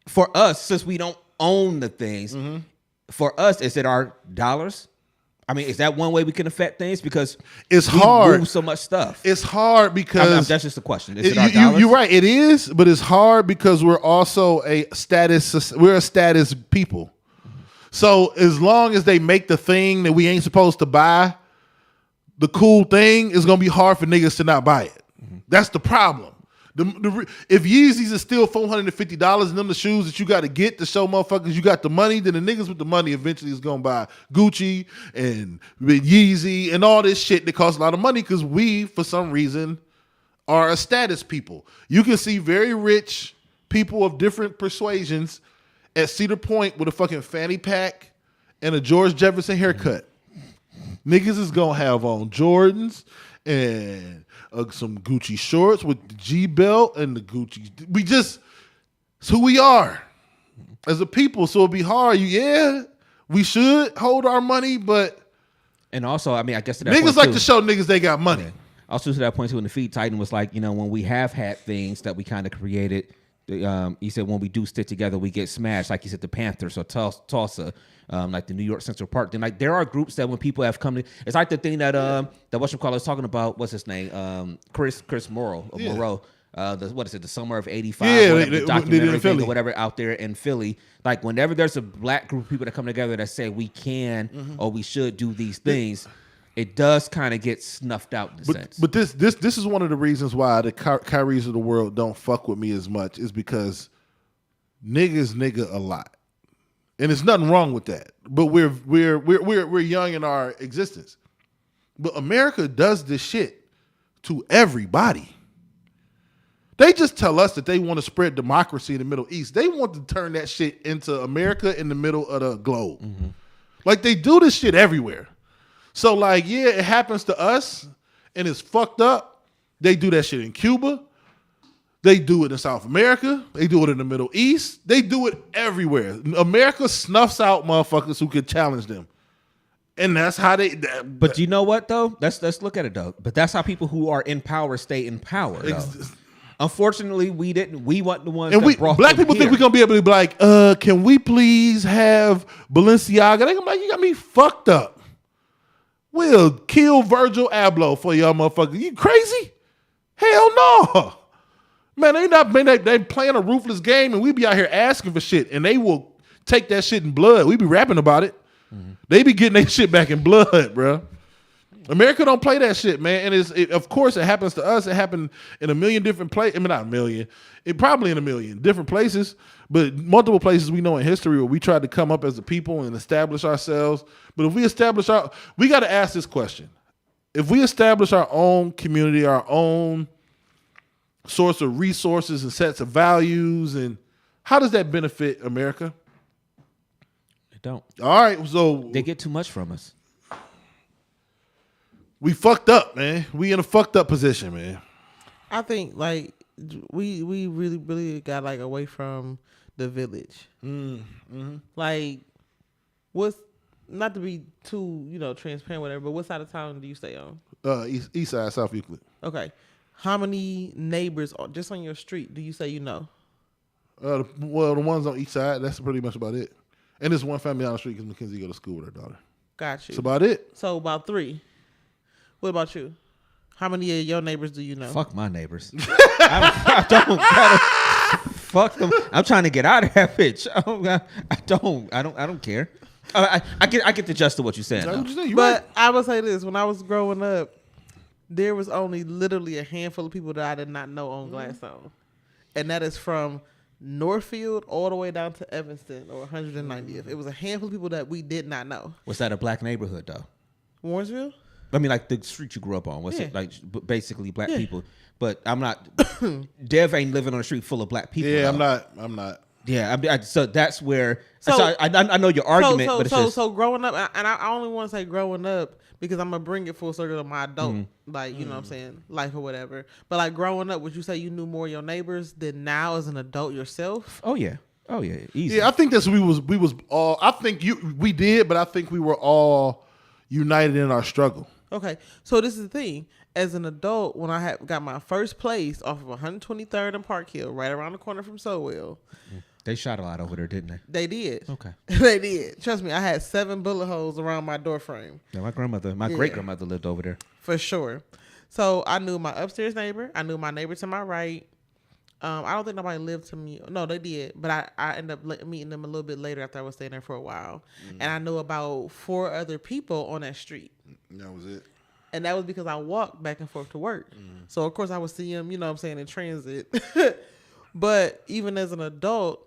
for us, since we don't own the things. Mm-hmm. For us, is it our dollars? I mean, is that one way we can affect things? Because it's hard. Move so much stuff. It's hard because that's just a question. Is it our dollars? You're right. It is, but it's hard because we're also a status. We're a status people. Mm-hmm. So as long as they make the thing that we ain't supposed to buy, the cool thing is gonna be hard for niggas to not buy it. Mm-hmm. That's the problem. If Yeezys is still $450 and them the shoes that you got to get to show motherfuckers you got the money, then the niggas with the money eventually is going to buy Gucci and Yeezy and all this shit that costs a lot of money because we, for some reason, are a status people. You can see very rich people of different persuasions at Cedar Point with a fucking fanny pack and a George Jefferson haircut. Niggas is going to have on Jordans and some Gucci shorts with the G belt and the Gucci. It's who we are as a people. So it'll be hard. We should hold our money, but. And also, I mean, I guess to that niggas point like too, to show niggas they got money. Yeah. Also to that point too, in the feed, Titan was like, when we have had things that we kind of created, he said when we do stick together, we get smashed. Like he said, the Panthers or Tulsa. Like the New York Central Park. Then like there are groups that when people have come to, it's like the thing that that whatchamacallit is talking about. What's his name? Chris Morrow. Moreau. The summer of '85? Yeah, the documentary thing or whatever out there in Philly. Like whenever there's a black group of people that come together that say we can or we should do these things, it does kind of get snuffed out in a sense. But this is one of the reasons why the Kyries of the world don't fuck with me as much is because nigga a lot. And there's nothing wrong with that. But we're young in our existence. But America does this shit to everybody. They just tell us that they want to spread democracy in the Middle East. They want to turn that shit into America in the middle of the globe. Mm-hmm. Like they do this shit everywhere. So like, yeah, it happens to us and it's fucked up. They do that shit in Cuba. They do it in South America. They do it in the Middle East. They do it everywhere. America snuffs out motherfuckers who can challenge them. And that's how they... But you know what, though? Let's look at it, though. But that's how people who are in power stay in power, though. Unfortunately, we didn't. We weren't the ones that brought black people here. think we're going to be able to be like, can we please have Balenciaga? They're going to be like, you got me fucked up. We'll kill Virgil Abloh for y'all motherfuckers. You crazy? Hell no. Man, they playing a ruthless game and we be out here asking for shit and they will take that shit in blood. We be rapping about it. Mm-hmm. They be getting their shit back in blood, bro. America don't play that shit, man. And of course it happens to us. It happened in a million different places. I mean, not a million. It probably in a million different places, but multiple places we know in history where we tried to come up as a people and establish ourselves. But if we we got to ask this question. If we establish our own community, our own source of resources and sets of values, and how does that benefit America? It don't. All right, so they get too much from us. We fucked up, man. We in a fucked up position, man. I think like we really got like away from the village. Mm-hmm. Like not to be too, transparent, whatever, but what side of town do you stay on? East side, South Euclid. Okay. How many neighbors just on your street do you say you know? Well, the ones on each side, that's pretty much about it. And there's one family on the street because Mackenzie go to school with her daughter. Got you. That's about it. So about 3. What about you? How many of your neighbors do you know? Fuck my neighbors. I don't fuck them. I'm trying to get out of that bitch. I don't care. I get the gist of what you're saying. But I would say this: when I was growing up, there was only literally a handful of people that I did not know on Gladstone, and that is from Northfield all the way down to Evanston or 190th. It was a handful of people that we did not know. Was that a black neighborhood though? Warrensville? I mean, like the street you grew up on. Was it like basically black people? But I'm not. Dev ain't living on a street full of black people. Yeah, though. I'm not. Yeah, so that's where. So I know your argument, but it's just, so growing up, and I only want to say growing up because I'm gonna bring it full circle to my adult, like you know what I'm saying, life or whatever. But like growing up, would you say you knew more of your neighbors than now as an adult yourself? Oh yeah, easy. Yeah, I think that's we was all. I think we did, but I think we were all united in our struggle. Okay, so this is the thing. As an adult, when I got my first place off of 123rd and Park Hill, right around the corner from Sowell. They shot a lot over there, didn't they? They did. Okay. They did. Trust me, I had 7 bullet holes around my door frame. Yeah, my great grandmother lived over there. For sure. So I knew my upstairs neighbor. I knew my neighbor to my right. I don't think nobody lived to me. No, they did. But I ended up meeting them a little bit later after I was staying there for a while. And I knew about 4 other people on that street. That was it. And that was because I walked back and forth to work. So, of course, I would see them, in transit. But even as an adult,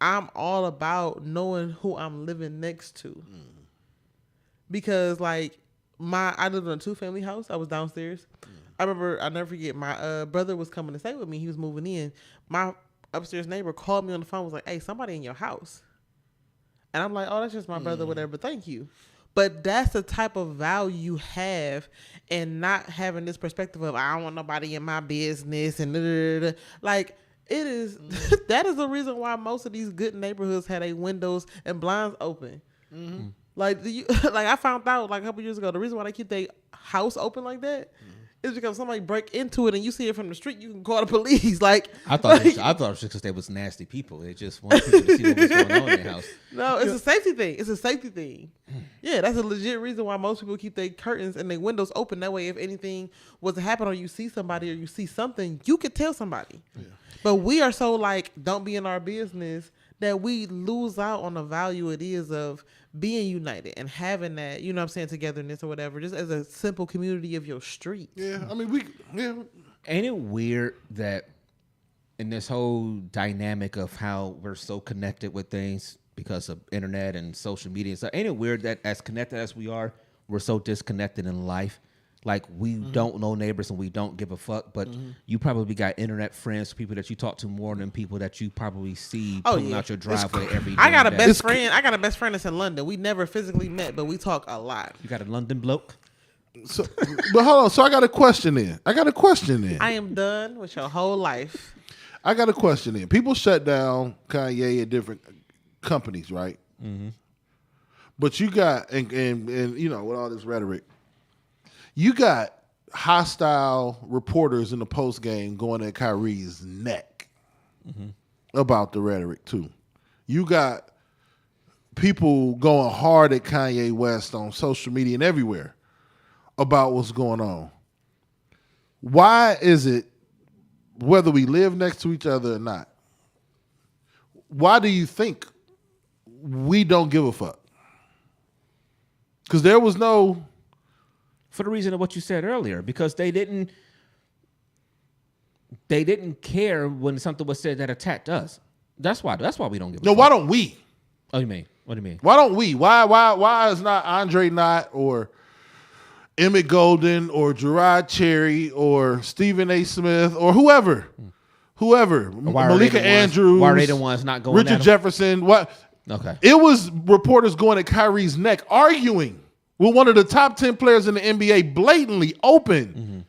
I'm all about knowing who I'm living next to. Because, like, I lived in a 2-family house. I was downstairs. I remember, I'll never forget, my brother was coming to stay with me. He was moving in. My upstairs neighbor called me on the phone, was like, hey, somebody in your house. And I'm like, oh, that's just my brother, whatever, thank you. But that's the type of value you have, and not having this perspective of I don't want nobody in my business and like it is. That is the reason why most of these good neighborhoods had their windows and blinds open. Like I found out like a couple years ago, the reason why they keep their house open like that is because somebody break into it and you see it from the street, you can call the police. Like I thought it was just because they was nasty people. They just wanted people to see what was going on in their house. No, it's a safety thing. It's a safety thing. Yeah, that's a legit reason why most people keep their curtains and their windows open. That way, if anything was to happen or you see somebody or you see something, you could tell somebody. Yeah. But we are so like, don't be in our business that we lose out on the value it is of being united and having that, you know what I'm saying, togetherness or whatever, just as a simple community of your street. Yeah, I mean, Ain't it weird that in this whole dynamic of how we're so connected with things because of internet and social media, so ain't it weird that as connected as we are, we're so disconnected in life? Like we don't know neighbors and we don't give a fuck, but you probably got internet friends, people that you talk to more than people that you probably see pulling out your driveway every day. I got a best friend. I got a best friend that's in London. We never physically met, but we talk a lot. You got a London bloke? So, but hold on. So I got a question in. I am done with your whole life. I got a question in. People shut down Kanye at different companies, right? But you got and you know, with all this rhetoric, you got hostile reporters in the post game going at Kyrie's neck about the rhetoric too. You got people going hard at Kanye West on social media and everywhere about what's going on. Why is it, whether we live next to each other or not, why do you think we don't give a fuck? Because there was no... For the reason of what you said earlier, because they didn't care when something was said that attacked us. That's why we don't give a fuck. No, why don't we? Oh, you mean? What do you mean? Why don't we? Why is not Andre Knott or Emmett Golden or Gerard Cherry or Stephen A. Smith or whoever, Malika Andrews, why are they the ones not going Richard at him? Jefferson? What? Okay. It was reporters going at Kyrie's neck, arguing with one of the top 10 players in the NBA, blatantly open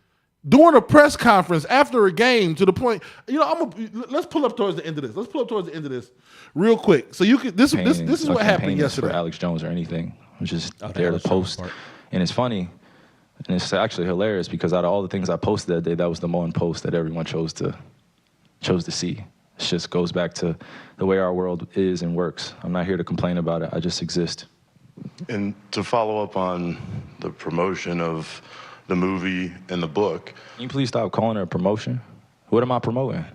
during a press conference after a game, to the point. You know, let's pull up towards the end of this. Real quick. So you can this is what happened yesterday. For Alex Jones or anything. I was just there to post. And it's funny, and it's actually hilarious because out of all the things I posted that day, that was the one post that everyone chose to see. It just goes back to the way our world is and works. I'm not here to complain about it. I just exist. And to follow up on the promotion of the movie and the book. Can you please stop calling it a promotion? What am I promoting?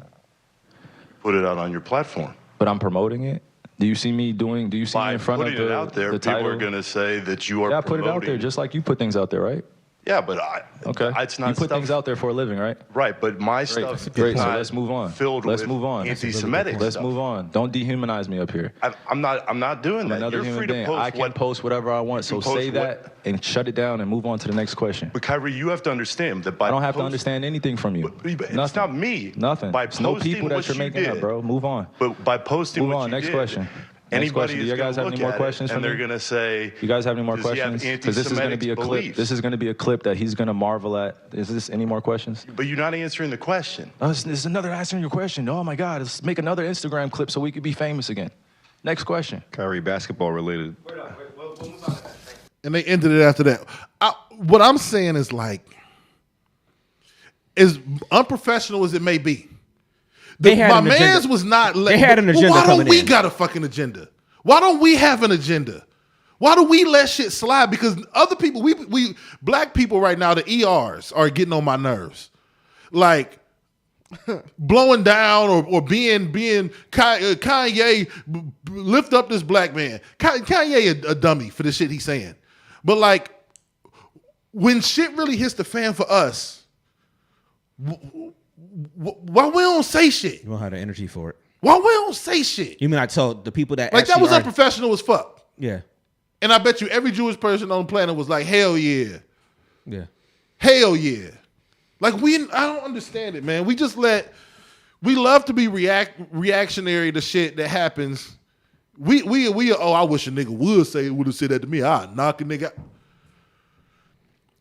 Put it out on your platform. But I'm promoting it? Do you see me in front of the title? By putting it out there, people are going to say that you are promoting. Yeah, I put it out there just like you put things out there, right? Yeah, but it's not. You put things out there for a living, right? Right, but my stuff Great. is So not let's move on. Filled Let's with move on. anti-Semitic Let's stuff. move on. Don't dehumanize me up here. I'm not doing that. Another You're human free being. to post I can post whatever I want. So say that and shut it down and move on to the next question. But Kyrie, you have to understand that by I don't have to understand anything from you. It's not me. Nothing. By It's no posting people that what you're you making did, up, bro. Move on. But by posting Move what on. you Next did, question. Anybody Do you guys have any more questions for and me? they're going to say, you guys have any more does he have questions? Because this is going to be a clip. anti-Semitic This is going to be a clip that he's going to marvel at. Is this any more questions? But you're not answering the question. Oh, this is another answering your question. Oh my God, let's make another Instagram clip so we could be famous again. Next question. Kyrie, basketball related. And they ended it after that. What I'm saying is like, as unprofessional as it may be, my man's was not. They had an agenda. Why don't we got a fucking agenda? Why don't we have an agenda? Why do we let shit slide? Because other people, we black people right now, the ERs are getting on my nerves. Like blowing down or being Kanye lift up this black man. Kanye a dummy for the shit he's saying. But like when shit really hits the fan for us, why we don't say shit? You don't have the energy for it. Why we don't say shit? You mean I told the people that like that was unprofessional as fuck. Yeah. And I bet you every Jewish person on the planet was like, hell yeah. Yeah. Hell yeah. Like I don't understand it, man. We love to be reactionary to shit that happens. I wish a nigga would have said that to me. I'd knock a nigga out.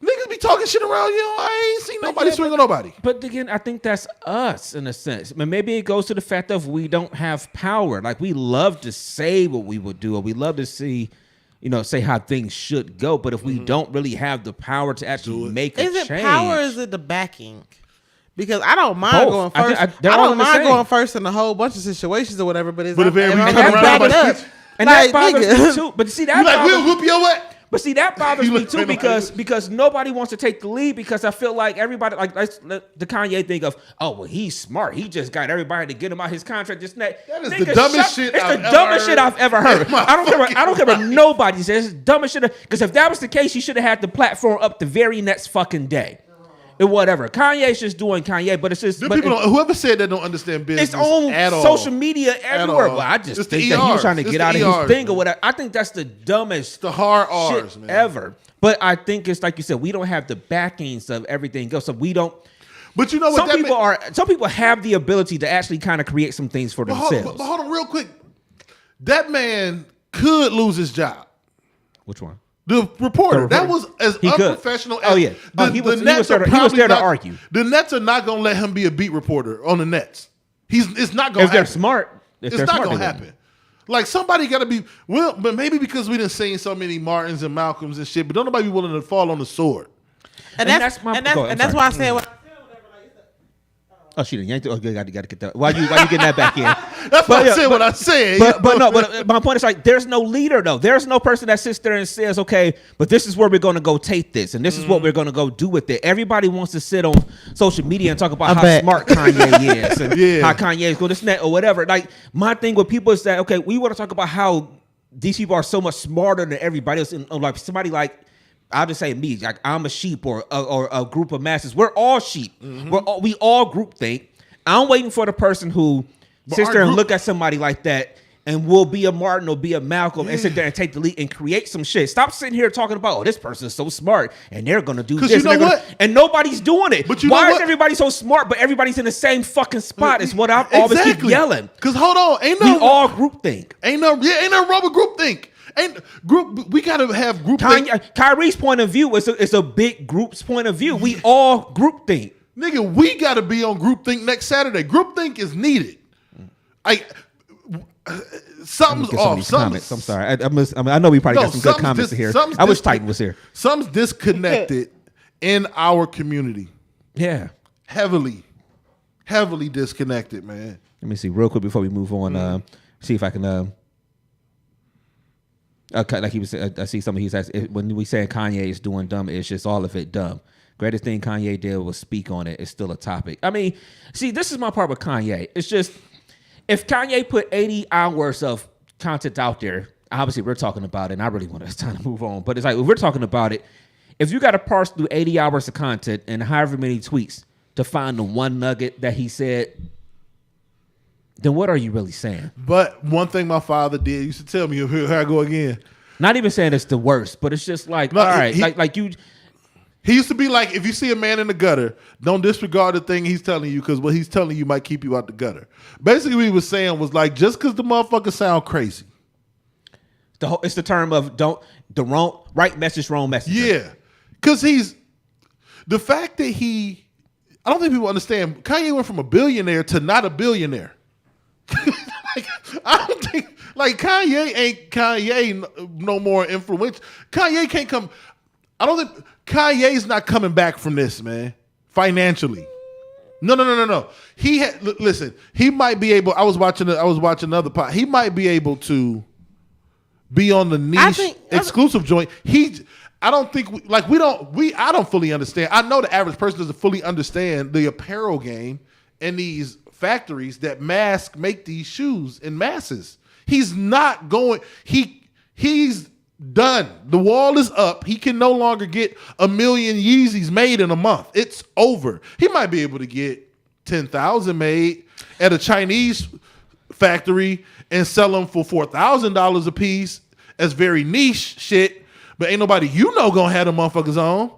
Niggas be talking shit around, I ain't seen nobody swing on nobody. But again, I think that's us in a sense. I mean, maybe it goes to the fact of we don't have power. like we love to say what we would do, or we love to see, say how things should go. But if we don't really have the power to actually make a change. Is it power or is it the backing? Because I don't mind Both. going first. I don't mind going first in a whole bunch of situations or whatever. But if I'm back it up, and that bothers me too. But see, that we'll whoop your ass. But see, that bothers me too because nobody wants to take the lead because I feel like everybody, like the Kanye thing of, oh, well, he's smart. He just got everybody to get him out his contract. Just that is the dumbest shit I've ever heard. I don't care what nobody says. It's the dumbest shit. Because if that was the case, he should have had the platform up the very next fucking day. Or whatever. Kanye's just doing Kanye, but it's just whoever said that don't understand business. It's on at all. social media everywhere. Well, I just think that he was trying to get out of his thing or whatever. I think that's the dumbest, the hard R's, shit man. ever. But I think it's like you said, we don't have the backings of everything else, so we don't. But you know what? Some people have the ability to actually kind of create some things for themselves. But hold on, real quick. That man could lose his job. Which one? The reporter. That was as unprofessional as... Oh, yeah. He was there to argue. The Nets are not going to let him be a beat reporter on the Nets. It's not going to happen. If they're smart. It's not going to happen. Like, somebody got to be... Well, but maybe because we done seen so many Martins and Malcolms and shit, but don't nobody be willing to fall on the sword. And that's why I said... Oh, she didn't yank it. Oh, you got to get that. Why you getting that back in? That's what I said. What I said. But my point is like, there's no leader though. There's no person that sits there and says, okay, but this is where we're going to go take this, and this is what we're going to go do with it. Everybody wants to sit on social media and talk about how smart Kanye is and how Kanye is going this and that or whatever. Like my thing with people is that okay, we want to talk about how these people are so much smarter than everybody else, and like somebody like. I'll just say me, like I'm a sheep or a group of masses. We're all sheep. We all group think. I'm waiting for the person who sits there and look at somebody like that and will be a Martin or be a Malcolm and sit there and take the lead and create some shit. Stop sitting here talking about, oh, this person is so smart and they're going to do this. And nobody's doing it. But why is everybody so smart but everybody's in the same fucking spot is what I always keep yelling. Because hold on. We all group think. Ain't no rubber group think. We gotta have group think. Kyrie's point of view is a big group's point of view. We all group think. Nigga, we gotta be on group think next Saturday. Group think is needed. something's get some of off. these comments. I'm sorry. I know we probably got some good comments here. I wish Titan was here. Something's disconnected in our community. Yeah. Heavily disconnected, man. Let me see real quick before we move on. See if I can. Like he was, I see something he says when we say Kanye is doing dumb, it's just all of it dumb. Greatest thing Kanye did was speak on it. It's still a topic. I mean, see, this is my part with Kanye. It's just if Kanye put 80 hours of content out there, obviously we're talking about it, and I really want it's time to move on. But it's like if we're talking about it, if you got to parse through 80 hours of content and however many tweets to find the one nugget that he said, then what are you really saying? But one thing my father did, used to tell me, here I go again. Not even saying it's the worst, but it's just like, all right, like you. He used to be like, if you see a man in the gutter, don't disregard the thing he's telling you because what he's telling you might keep you out the gutter. Basically, what he was saying was like, just because the motherfucker sound crazy. It's the term of right message, wrong message. Yeah. Because the fact that I don't think people understand, Kanye went from a billionaire to not a billionaire. I don't think, Kanye ain't Kanye no more influential. Kanye can't come, I don't think, Kanye's not coming back from this, man, financially. No. Listen, he might be able, I was watching another pod, he might be able to be on the niche exclusive joint. I don't think I don't fully understand. I know the average person doesn't fully understand the apparel game and these factories that make these shoes in masses. He's not going, he's done. The wall is up. He can no longer get 1 million Yeezys made in a month. It's over. He might be able to get 10,000 made at a Chinese factory and sell them for $4,000 a piece as very niche shit, but ain't nobody gonna have them motherfuckers on.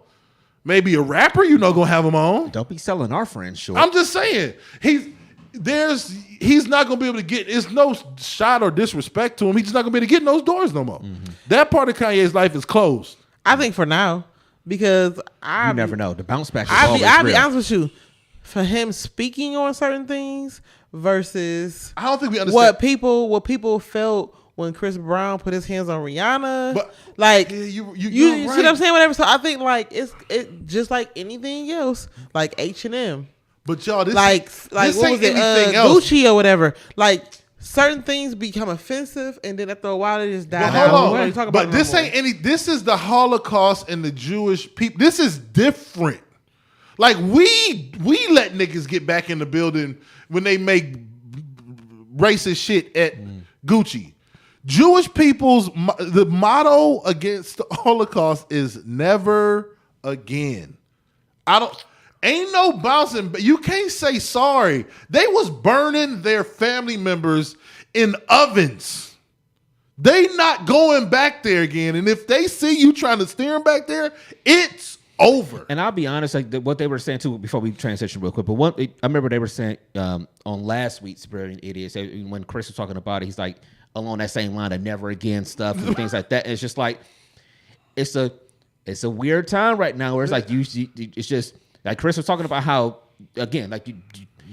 Maybe a rapper gonna have them on. Don't be selling our friends short. I'm just saying. He's not gonna be able to get. It's no shot or disrespect to him. He's just not gonna be able to get in those doors no more. Mm-hmm. That part of Kanye's life is closed. I think for now, because you never know. The bounce back is I'll always be honest with you. For him speaking on certain things versus I don't think we understand what people felt when Chris Brown put his hands on Rihanna. But you right. see what I'm saying? Whatever. So I think it's just like anything else, like H&M. But y'all, this what was ain't it? anything else. Gucci or whatever. Like certain things become offensive, and then after a while they just die down. Hold on. But this ain't any. This is the Holocaust and the Jewish people. This is different. Like we let niggas get back in the building when they make racist shit at Gucci. Jewish people's the motto against the Holocaust is never again. Ain't no bouncing, but you can't say sorry. They was burning their family members in ovens. They not going back there again. And if they see you trying to steer them back there, it's over. And I'll be honest, what they were saying too, before we transition real quick, but I remember they were saying on last week's Brilliant Idiots, when Chris was talking about it, he's like along that same line of never again stuff and things like that. And it's just like, it's a weird time right now where it's like, it's just, like Chris was talking about how, again, like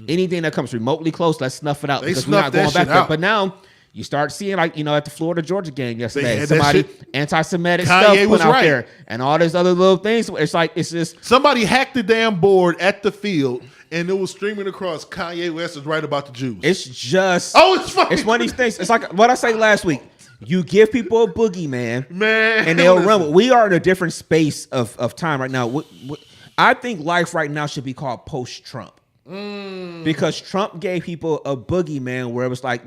anything that comes remotely close, let's snuff it out because we're not going back there. But now you start seeing, like, at the Florida Georgia game yesterday, somebody anti-Semitic stuff put out there and all these other little things. It's like, it's just somebody hacked the damn board at the field and it was streaming across. Kanye West is right about the Jews. It's just it's funny. It's one of these things. It's like what I say last week. You give people a boogeyman, man, and they'll run. We are in a different space of time right now. I think life right now should be called post-Trump. Because Trump gave people a boogeyman where it was like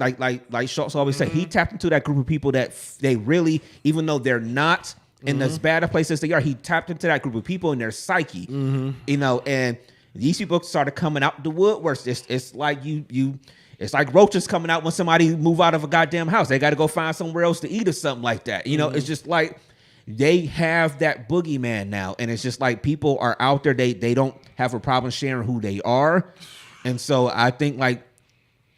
Schultz always said, he tapped into that group of people that they really, even though they're not in as bad a place as they are, he tapped into that group of people in their psyche, and these people started coming out the woodworks. It's like it's like roaches coming out when somebody move out of a goddamn house. They got to go find somewhere else to eat or something like that. It's just like, they have that boogeyman now, and it's just like people are out there. They don't have a problem sharing who they are, and so I think like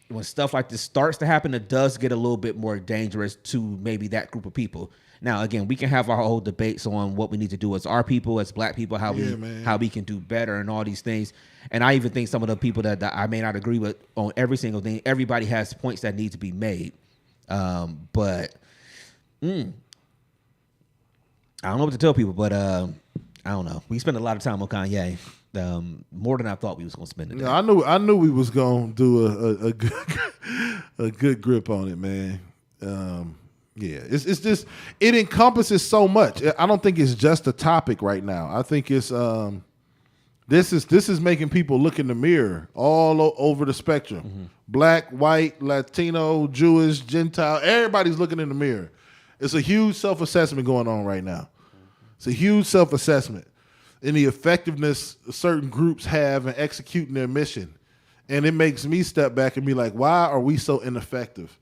when stuff like this starts to happen, it does get a little bit more dangerous to maybe that group of people. Now, again, we can have our whole debates on what we need to do as our people, as black people, how we can do better, and all these things. And I even think some of the people that I may not agree with on every single thing. Everybody has points that need to be made. But I don't know what to tell people, but I don't know. We spent a lot of time on Kanye, more than I thought we was gonna spend today. Yeah, I knew we was gonna do a good grip on it, man. Yeah, it's just it encompasses so much. I don't think it's just a topic right now. I think it's this is making people look in the mirror all over the spectrum. Mm-hmm. Black, white, Latino, Jewish, Gentile, everybody's looking in the mirror. It's a huge self-assessment going on right now. It's a huge self-assessment in the effectiveness certain groups have in executing their mission. And it makes me step back and be like, why are we so ineffective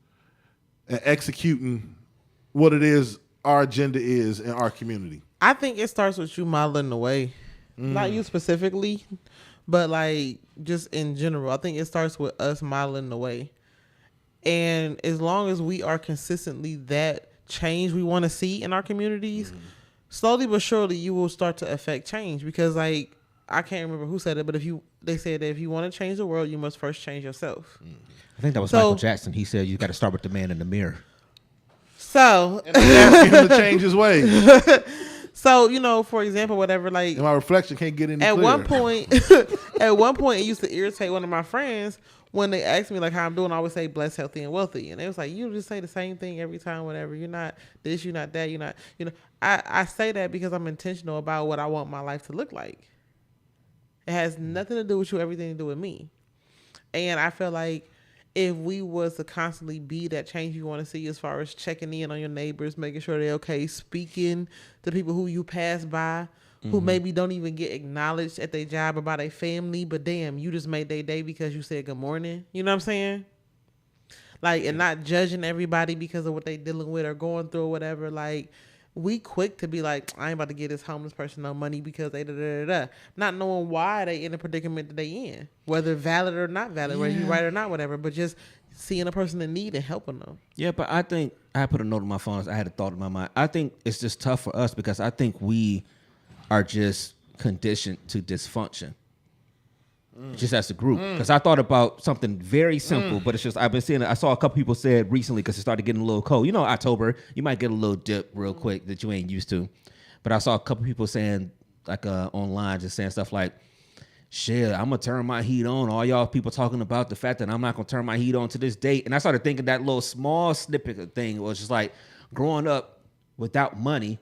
at executing what it is our agenda is in our community? I think it starts with you modeling the way. Not you specifically, but like just in general. I think it starts with us modeling the way. And as long as we are consistently that change we want to see in our communities, slowly but surely you will start to affect change. Because like, I can't remember who said it, but they said that if you want to change the world, you must first change yourself. I think that was Michael Jackson. He said you got to start with the man in the mirror. So and asking him to change his ways. So, for example, whatever, like, and my reflection can't get any at clearer. At one point, it used to irritate one of my friends when they asked me like how I'm doing. I always say blessed, healthy, and wealthy, and it was like, you just say the same thing every time. Whatever, you're not this, you're not that, you're not. I say that because I'm intentional about what I want my life to look like. It has nothing to do with you, everything to do with me, and I feel like if we was to constantly be that change you want to see as far as checking in on your neighbors, making sure they're okay, speaking to people who you pass by, who maybe don't even get acknowledged at their job or by their family, but damn, you just made their day because you said good morning. You know what I'm saying? Like, and not judging everybody because of what they dealing with or going through or whatever. Like, we quick to be like, I ain't about to give this homeless person no money because they da-da-da-da. Not knowing why they in the predicament that they in. Whether valid or not valid, whether you right or not, whatever. But just seeing a person in need and helping them. Yeah, but I think, I put a note on my phone. I had a thought in my mind. I think it's just tough for us because I think we are just conditioned to dysfunction. Just as a group. Because I thought about something very simple, but it's just, I've been seeing it. I saw a couple people said recently because it started getting a little cold. October, you might get a little dip real quick that you ain't used to. But I saw a couple people saying, like online, just saying stuff like, shit, I'm going to turn my heat on. All y'all people talking about the fact that I'm not going to turn my heat on to this date. And I started thinking that little small snippet of thing was just like growing up without money,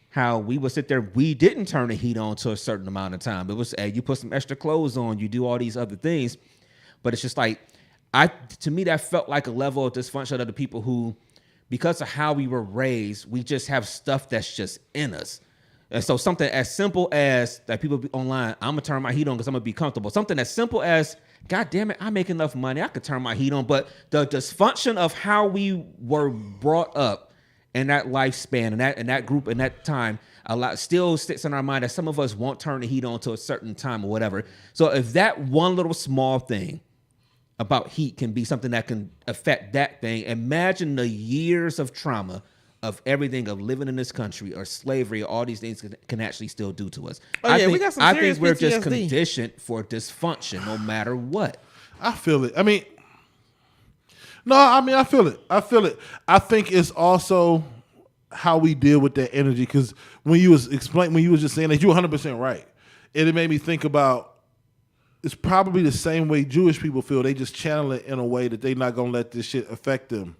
how we would sit there, we didn't turn the heat on to a certain amount of time. It was, hey, you put some extra clothes on, you do all these other things. But it's just like, to me, that felt like a level of dysfunction of the people who, because of how we were raised, we just have stuff that's just in us. And so something as simple as that people be online, I'm going to turn my heat on because I'm going to be comfortable. Something as simple as, God damn it, I make enough money, I could turn my heat on. But the dysfunction of how we were brought up in that lifespan and that group in that time, a lot still sticks in our mind that some of us won't turn the heat on to a certain time or whatever. So if that one little small thing about heat can be something that can affect that thing, imagine the years of trauma of everything of living in this country or slavery or all these things can actually still do to us. Oh, yeah, we got some serious we're just PTSD. conditioned for dysfunction no matter what. I feel it. I feel it. I think it's also how we deal with that energy. Because when you was just saying that, you 100% right. And it made me think about, it's probably the same way Jewish people feel. They just channel it in a way that they're not going to let this shit affect them.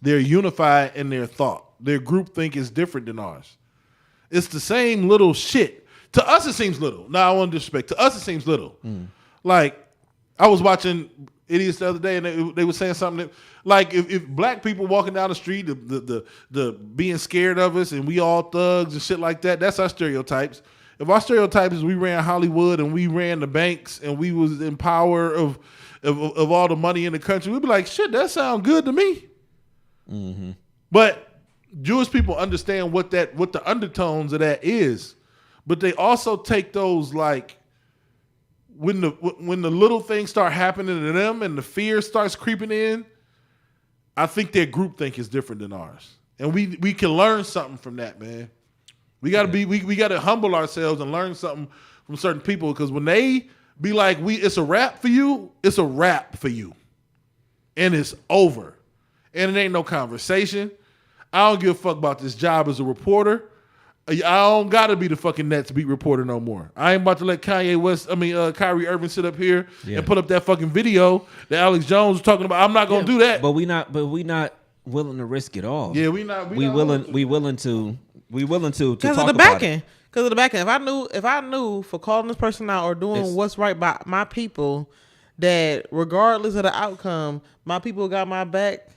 They're unified in their thought. Their group think is different than ours. It's the same little shit. To us, it seems little. Now, I want to disrespect. To us, it seems little. Like, I was watching Idiots the other day, and they were saying something that, like, if black people walking down the street, the being scared of us, and we all thugs and shit like that, that's our stereotypes. If our stereotypes is we ran Hollywood and we ran the banks and we was in power of all the money in the country, we'd be like, shit, that sounds good to me. Mm-hmm. But Jewish people understand what the undertones of that is, but they also take those, like, when the little things start happening to them and the fear starts creeping in, I think their groupthink is different than ours, and we can learn something from that, man. We gotta we gotta humble ourselves and learn something from certain people, because when they be like, it's a wrap for you, it's a wrap for you, and it's over. and it ain't no conversation. I don't give a fuck about this job as a reporter. I don't gotta be the fucking Nets beat reporter no more. I ain't about to let Kyrie Irving sit up here and put up that fucking video that Alex Jones was talking about. I'm not gonna do that. But we not willing to risk it all. Yeah, we willing to because of the back end. Because of the back end. If I knew for calling this person out or doing what's right by my people, that regardless of the outcome, my people got my back,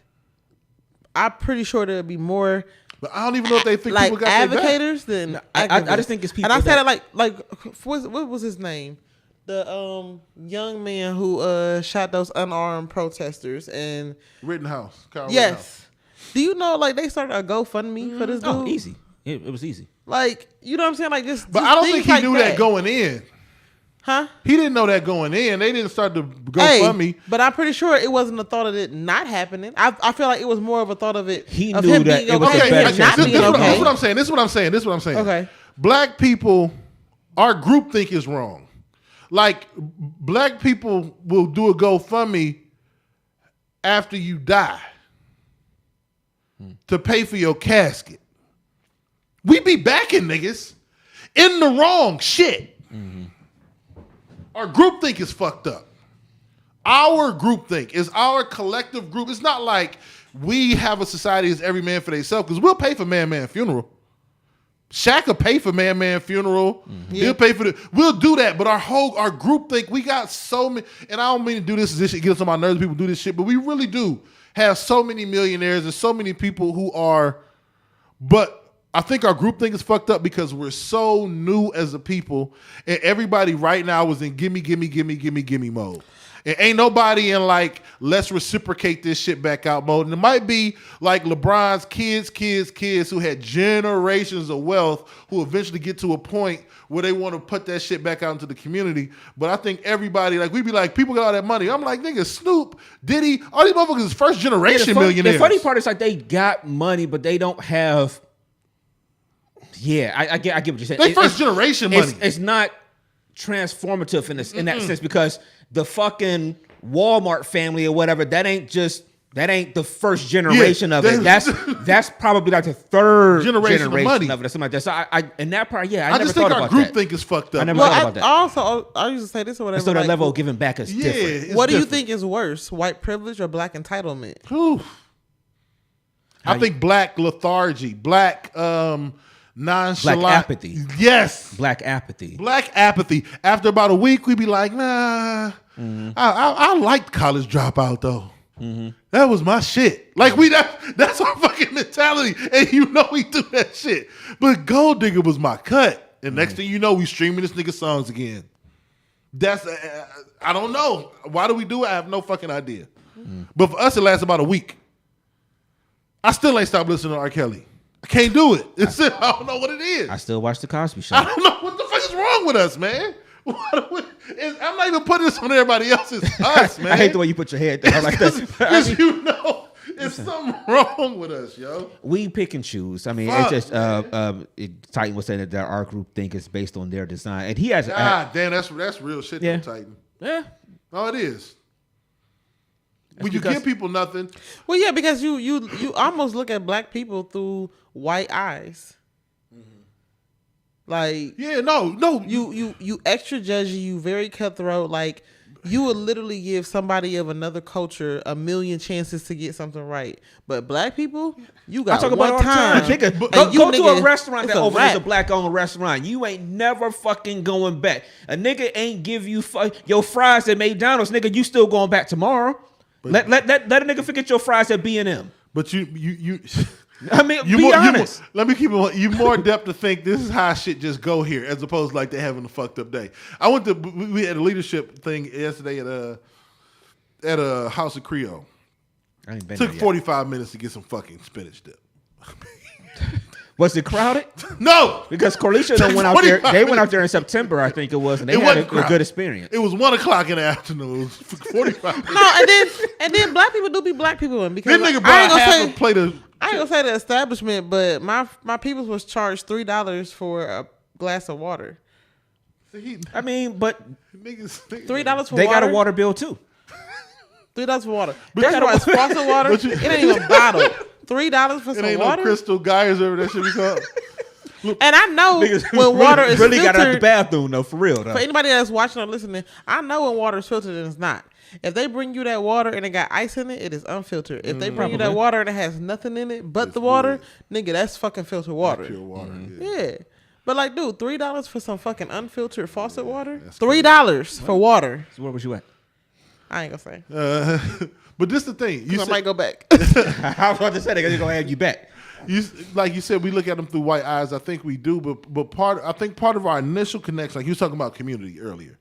I'm pretty sure there'd be more. But I don't even know if they think like people got advocators than I just think it's people. And I said it like what was his name? The young man who shot those unarmed protesters and Rittenhouse. Kyle yes. Rittenhouse. Do you know like they started a GoFundMe for this dude? Oh, easy. It was easy. Like, you know what I'm saying? Like just. But I don't think he knew that going in. Huh? He didn't know that going in. They didn't start to GoFundMe. But I'm pretty sure it wasn't a thought of it not happening. I feel like it was more of a thought of it. He of knew him that being it was okay a better and not chance. being okay. This is what I'm saying. This is what I'm saying. Okay. Black people, our groupthink is wrong. Like, black people will do a GoFundMe after you die to pay for your casket. We be backing niggas in the wrong shit. Our groupthink is fucked up. Our groupthink is our collective group. It's not like we have a society as every man for themselves, because we'll pay for man funeral. Shaq will pay for man funeral. He'll pay for we'll do that, but our groupthink, we got so many, and I don't mean to do this shit, get on my nerves, people do this shit, but we really do have so many millionaires and so many people who are, but I think our groupthink is fucked up because we're so new as a people, and everybody right now is in gimme mode. And ain't nobody in like, let's reciprocate this shit back out mode. And it might be like LeBron's kids who had generations of wealth who eventually get to a point where they want to put that shit back out into the community. But I think everybody, like, we be like, people got all that money. I'm like, nigga, Snoop, Diddy, all these motherfuckers is first generation millionaires. The funny part is like they got money, but they don't have. Yeah, I get what you're saying. They first generation money. It's not transformative in that sense, because the fucking Walmart family or whatever, that ain't the first generation of it. That's probably like the third generation of money of it or something like that. So I in that part, I never thought about that. I just think our groupthink is fucked up. I never thought about that. Also, I used to say this or whatever. So that like, level of giving back is different. What do you think is worse, white privilege or black entitlement? I think black lethargy, black nonchalant. Black apathy. Yes. Black apathy. Black apathy. After about a week, we'd be like, nah, I liked College Dropout, though. That was my shit. Like, that's our fucking mentality. And you know we do that shit. But Gold Digger was my cut. And next thing you know, we streaming this nigga songs again. That's, I don't know. Why do we do it? I have no fucking idea. But for us, it lasts about a week. I still ain't stopped listening to R. Kelly. I can't do it. I don't know what it is. I still watch The Cosby Show. I don't know what the fuck is wrong with us, man. I'm not even putting this on everybody else. It's us, man. I hate the way you put your head down like that. Because you know, there's something wrong with us, yo. We pick and choose. I mean, it's just Titan was saying that our group think is based on their design, and he has. Damn, that's real shit, yeah. though, Titan. Yeah. No, it is. When you give people nothing. Well, yeah, because you almost look at black people through white eyes. Like, yeah, no, you extra judgy, you very cutthroat. Like, you would literally give somebody of another culture a million chances to get something right. But black people, you got I talk one about it all the time. Nigga, go to a restaurant that opens a black-owned restaurant. You ain't never fucking going back. A nigga ain't give you your fries at McDonald's. Nigga, you still going back tomorrow. Let a nigga forget your fries at B&M. But you I mean, be honest. Let me keep it. You more adept to think this is how shit just go here, as opposed to like they having a fucked up day. We had a leadership thing yesterday at a House of Creole. I ain't been Took 45 minutes to get some fucking spinach dip. Was it crowded? No, because Corlicia went out there. They went out there in September, I think it was, and they had a good experience. It was 1:00 in the afternoon. It was 45. No, and then black people do be black people, because that nigga brought half a plate of. I ain't gonna say the establishment, but my people was charged $3 for a glass of water. I mean, but $3 for they water? got a water bill too. $3 for water. But That's you know- why it's faucet water. But you- It ain't even bottled. $3 for It some ain't water. no Crystal Geyser, that shit be called. And I know Niggas when water is really filtered. got out the bathroom though, for real though. For anybody that's watching or listening, I know when water is filtered and it's not. If they bring you that water and it got ice in it, it is unfiltered. If they bring you that Probably. water and it has nothing in it but the water, nigga, that's fucking filtered water. Pure water. Yeah. But like, dude, $3 for some fucking unfiltered faucet water? $3 for water. So where was you at? I ain't gonna say. But this the thing. You I said, might go back. I was about to say they're gonna have you back. like you said, we look at them through white eyes. I think we do, but I think part of our initial connection, like you was talking about community earlier,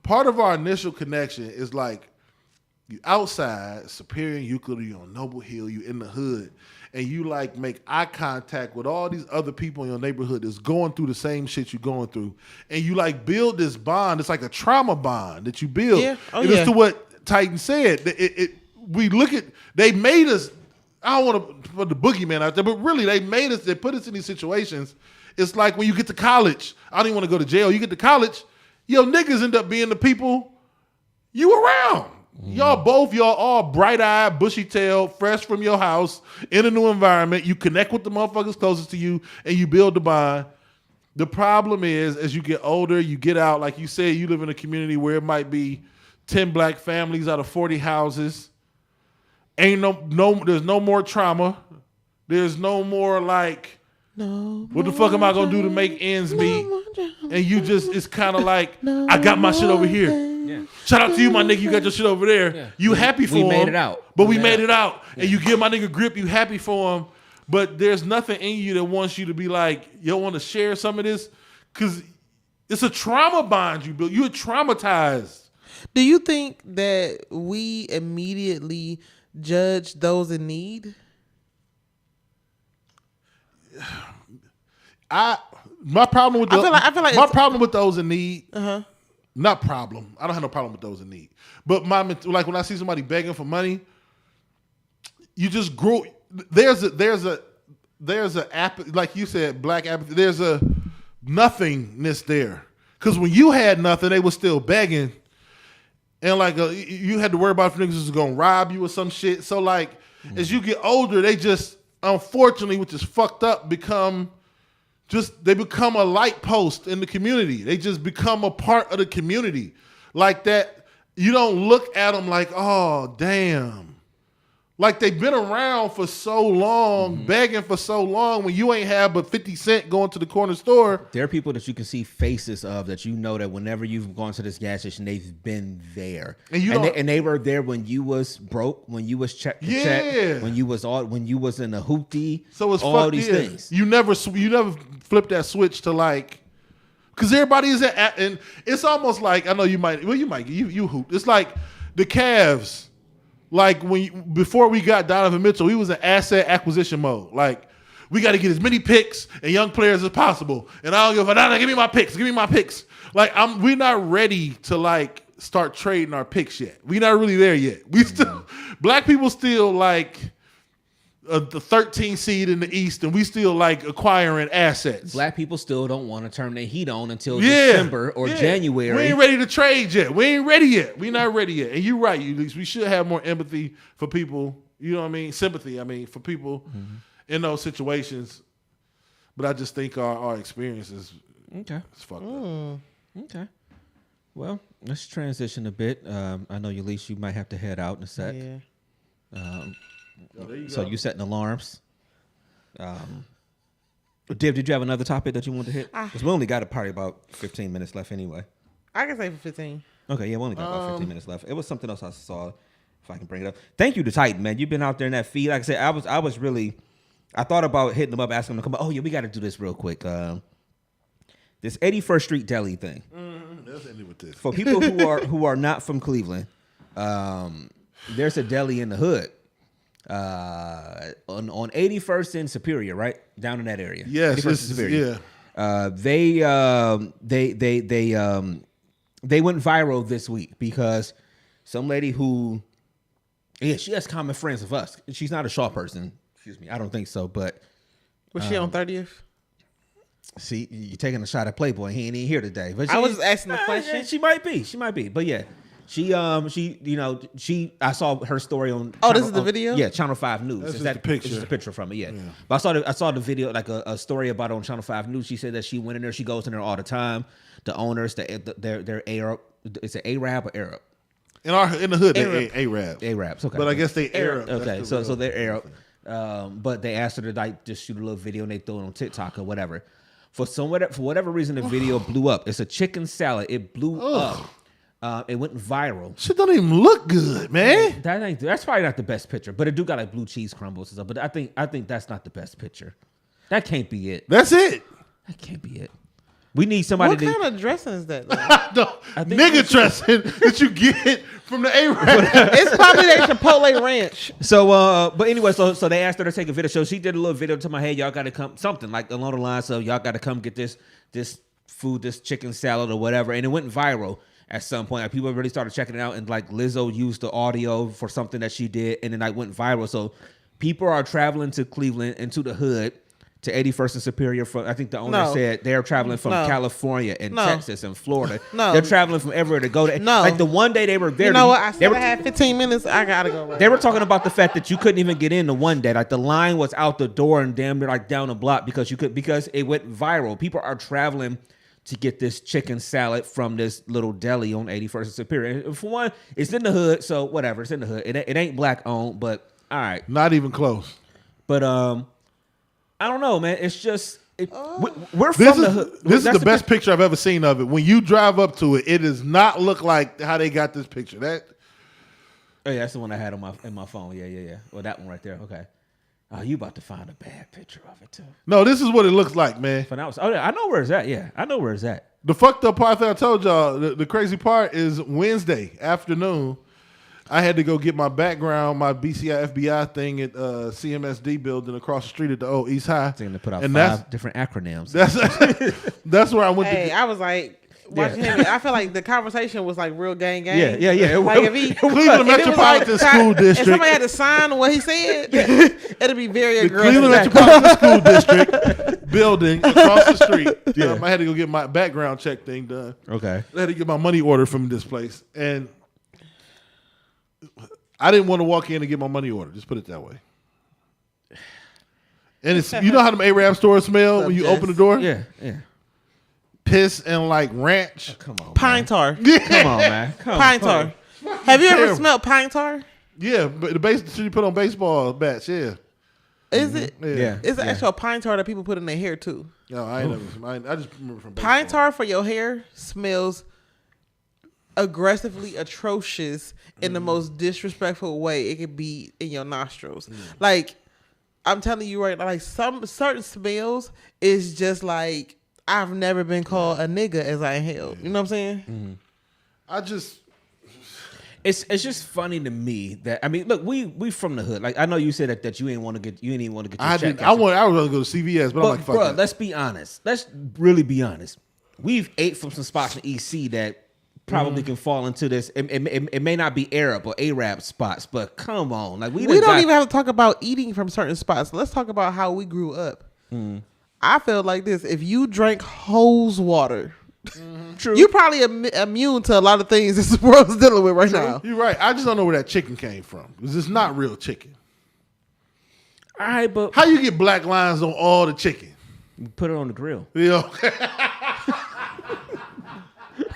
part of our initial connection is like you outside Superior, Euclid, you on Noble Hill, you in the hood, and you like make eye contact with all these other people in your neighborhood that's going through the same shit you're going through, and you like build this bond. It's like a trauma bond that you build. Yeah. Oh, and yeah. it's to what Titan said. We look at, they made us. I don't want to put the boogeyman out there, but really they put us in these situations. It's like when you get to college, I don't even want to go to jail. You get to college, yo, niggas end up being the people you around. Y'all all bright-eyed, bushy-tailed, fresh from your house, in a new environment. You connect with the motherfuckers closest to you, and you build the bond. The problem is, as you get older, you get out, like you said, you live in a community where it might be 10 black families out of 40 houses. Ain't there's no more trauma. There's no more like, what the fuck am I gonna do to make ends meet? And you just, it's kind of like, I got my shit over here. Yeah. Shout out to you, my nigga. You got your shit over there. Yeah. You happy for him. We made it out. But we made it out. And you give my nigga grip. You happy for him. But there's nothing in you that wants you to be like, you want to share some of this? Because it's a trauma bond you built. You're traumatized. Do you think that we immediately judge those in need? My problem with I feel like my it's- problem with those in need. Not problem. I don't have no problem with those in need. But like when I see somebody begging for money, you just grow. There's a like you said, black apathy. There's a nothingness there. Because when you had nothing, they were still begging, and like you had to worry about if niggas was gonna rob you or some shit. So like as you get older, they just unfortunately, which is fucked up, they become a light post in the community. They just become a part of the community. Like that, you don't look at them like, oh, damn. Like they've been around for so long, begging for so long, when you ain't have but 50 cents going to the corner store. There are people that you can see faces of that you know that whenever you've gone to this gas station, they've been there. And they were there when you was broke, when you was check to check, when you was in a hoopty. So it's all fucked these in. things. You never flip that switch to like, because everybody is at, and it's almost like, I know you hoop. It's like the Cavs. Like before we got Donovan Mitchell, he was in asset acquisition mode. Like we got to get as many picks and young players as possible. And I don't give a fuck. Give me my picks. Like we're not ready to like start trading our picks yet. We're not really there yet. We still black people still like the 13th seed in the East, and we still like acquiring assets. Black people still don't want to turn their heat on until December or January. We ain't ready to trade yet. We ain't ready yet. We not ready yet. And you're right. We should have more empathy for people. You know what I mean? Sympathy. I mean, for people in those situations. But I just think our experience is fucked up. Okay. Well, let's transition a bit. I know, Yulise, you might have to head out in a sec. Yeah. So you setting alarms. Div, did you have another topic that you wanted to hit? Because we only got probably about 15 minutes left anyway. I can say for 15. Okay, yeah, we only got about 15 minutes left. It was something else I saw, if I can bring it up. Thank you to Titan, man. You've been out there in that feed. Like I said, I thought about hitting them up, asking them to come back. Oh, yeah, we got to do this real quick. This 81st Street Deli thing. Let's end with this. For people who are not from Cleveland, there's a deli in the hood. On 81st in Superior, right down in that area. Yes, 81st in Superior. They went viral this week because some lady who, she has common friends of us. She's not a Shaw person. Excuse me, I don't think so. But was she on 30th? See, you're taking a shot at Playboy. He ain't even here today. But I was just asking the question. She might be. But yeah. She, I saw her story on. Oh, this is the video? Yeah, Channel 5 News. That's Is just that the picture. It's just a picture from it. Yeah. But I saw the video, like a story about it on Channel 5 News. She said that she went in there. She goes in there all the time. The owners, they're Arab. Is it Arab or Arab? In the hood, Arab. they Arabs. Arabs, okay. But I guess they Arab. Okay, so they're Arab. But they asked her to like just shoot a little video and they threw it on TikTok or whatever. For whatever reason, the video blew up. It's a chicken salad. It blew up. It went viral. Shit don't even look good, man. That's probably not the best picture, but it do got like blue cheese crumbles and stuff. But I think that's not the best picture. That can't be it. That's it. That can't be it. We need somebody. What kind of dressing is that? Nigga dressing that you get from the Arab. It's probably their Chipotle ranch. So, but anyway, so they asked her to take a video. So she did a little video to my head. Y'all got to come, something like along the lines of y'all got to come get this food, this chicken salad or whatever, and it went viral. At some point, like, people really started checking it out, and like Lizzo used the audio for something that she did, and then like went viral. So people are traveling to Cleveland and to the hood, to 81st and Superior. From I think the owner said they're traveling from California and Texas and Florida. They're traveling from everywhere to go to. Like the one day they were there. You know what? I still had 15 minutes. I gotta go. They were talking about the fact that you couldn't even get in the one day. Like the line was out the door and damn near like down the block because it went viral. People are traveling to get this chicken salad from this little deli on 81st and Superior. And for one, it's in the hood, so whatever. It's in the hood. It ain't black owned, but all right. Not even close. But I don't know, man. It's just we're from the hood. This is the best picture I've ever seen of it. When you drive up to it, it does not look like how they got this picture. Oh yeah, that's the one I had on my phone. Yeah. Well, that one right there. Okay. Oh, you about to find a bad picture of it too? No, this is what it looks like, man. I know where it's at. Yeah, I know where it's at. The fucked up part that I told y'all, the crazy part is Wednesday afternoon, I had to go get my background, my BCI FBI thing at CMSD building across the street at the old East High. They're gonna put out 5 different acronyms. That's where I went. I was like. Watching him, I feel like the conversation was like real gang. Yeah. Like if he Cleveland Metropolitan School District. If somebody had to sign what he said, it'd be very aggressive. Cleveland Metropolitan School District building across the street. Yeah. I had to go get my background check thing done. Okay. I had to get my money order from this place, and I didn't want to walk in and get my money order. Just put it that way. And it's you know how them Arab stores smell when you open the door? Yeah. Piss and like ranch. Oh, come on, pine tar. Come on, man. Pine tar. Have you ever smelled pine tar? Yeah, but the base that you put on baseball bats. Yeah. Is it? Yeah. It's actual pine tar that people put in their hair too. No, I ain't never. I just remember from baseball. Pine tar for your hair smells aggressively atrocious in the most disrespectful way it could be in your nostrils. Like I'm telling you right now, like some certain smells is just like. I've never been called a nigga as I inhaled. You know what I'm saying? It's just funny to me that look, we from the hood. Like I know you said that you ain't want to get your check. I was going to go to CVS, but I'm like, fuck bro, that. let's be honest. Let's really be honest. We've ate from some spots in EC that probably can fall into this. It may not be Arab or Arab spots, but come on, like we don't even have to talk about eating from certain spots. Let's talk about how we grew up. I feel like this. If you drank hose water, you're probably immune to a lot of things this world's dealing with right now. You're right. I just don't know where that chicken came from. Because it's not real chicken. All right, but how you get black lines on all the chicken? You put it on the grill. You know?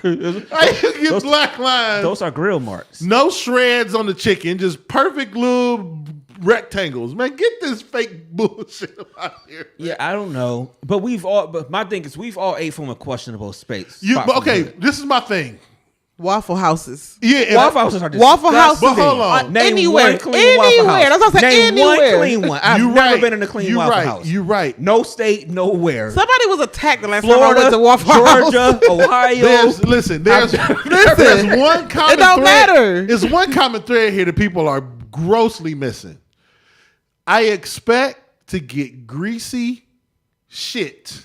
How you get black lines? Those are grill marks. No shreds on the chicken. Just perfect little rectangles. Man, get this fake bullshit out here. Yeah, I don't know. But my thing is we've all ate from a questionable space. This is my thing. Waffle houses. Yeah, Waffle houses are disgusting. Waffle houses. But hold on. Anywhere. That's what I'm saying. Name one clean one. I've never been in a clean Waffle House. You're right. No state, nowhere. Somebody was attacked the last Florida, time I went to Waffle House. Georgia, Ohio. There's one common It don't thread. matter. There's one common thread here that people are grossly missing. I expect to get greasy shit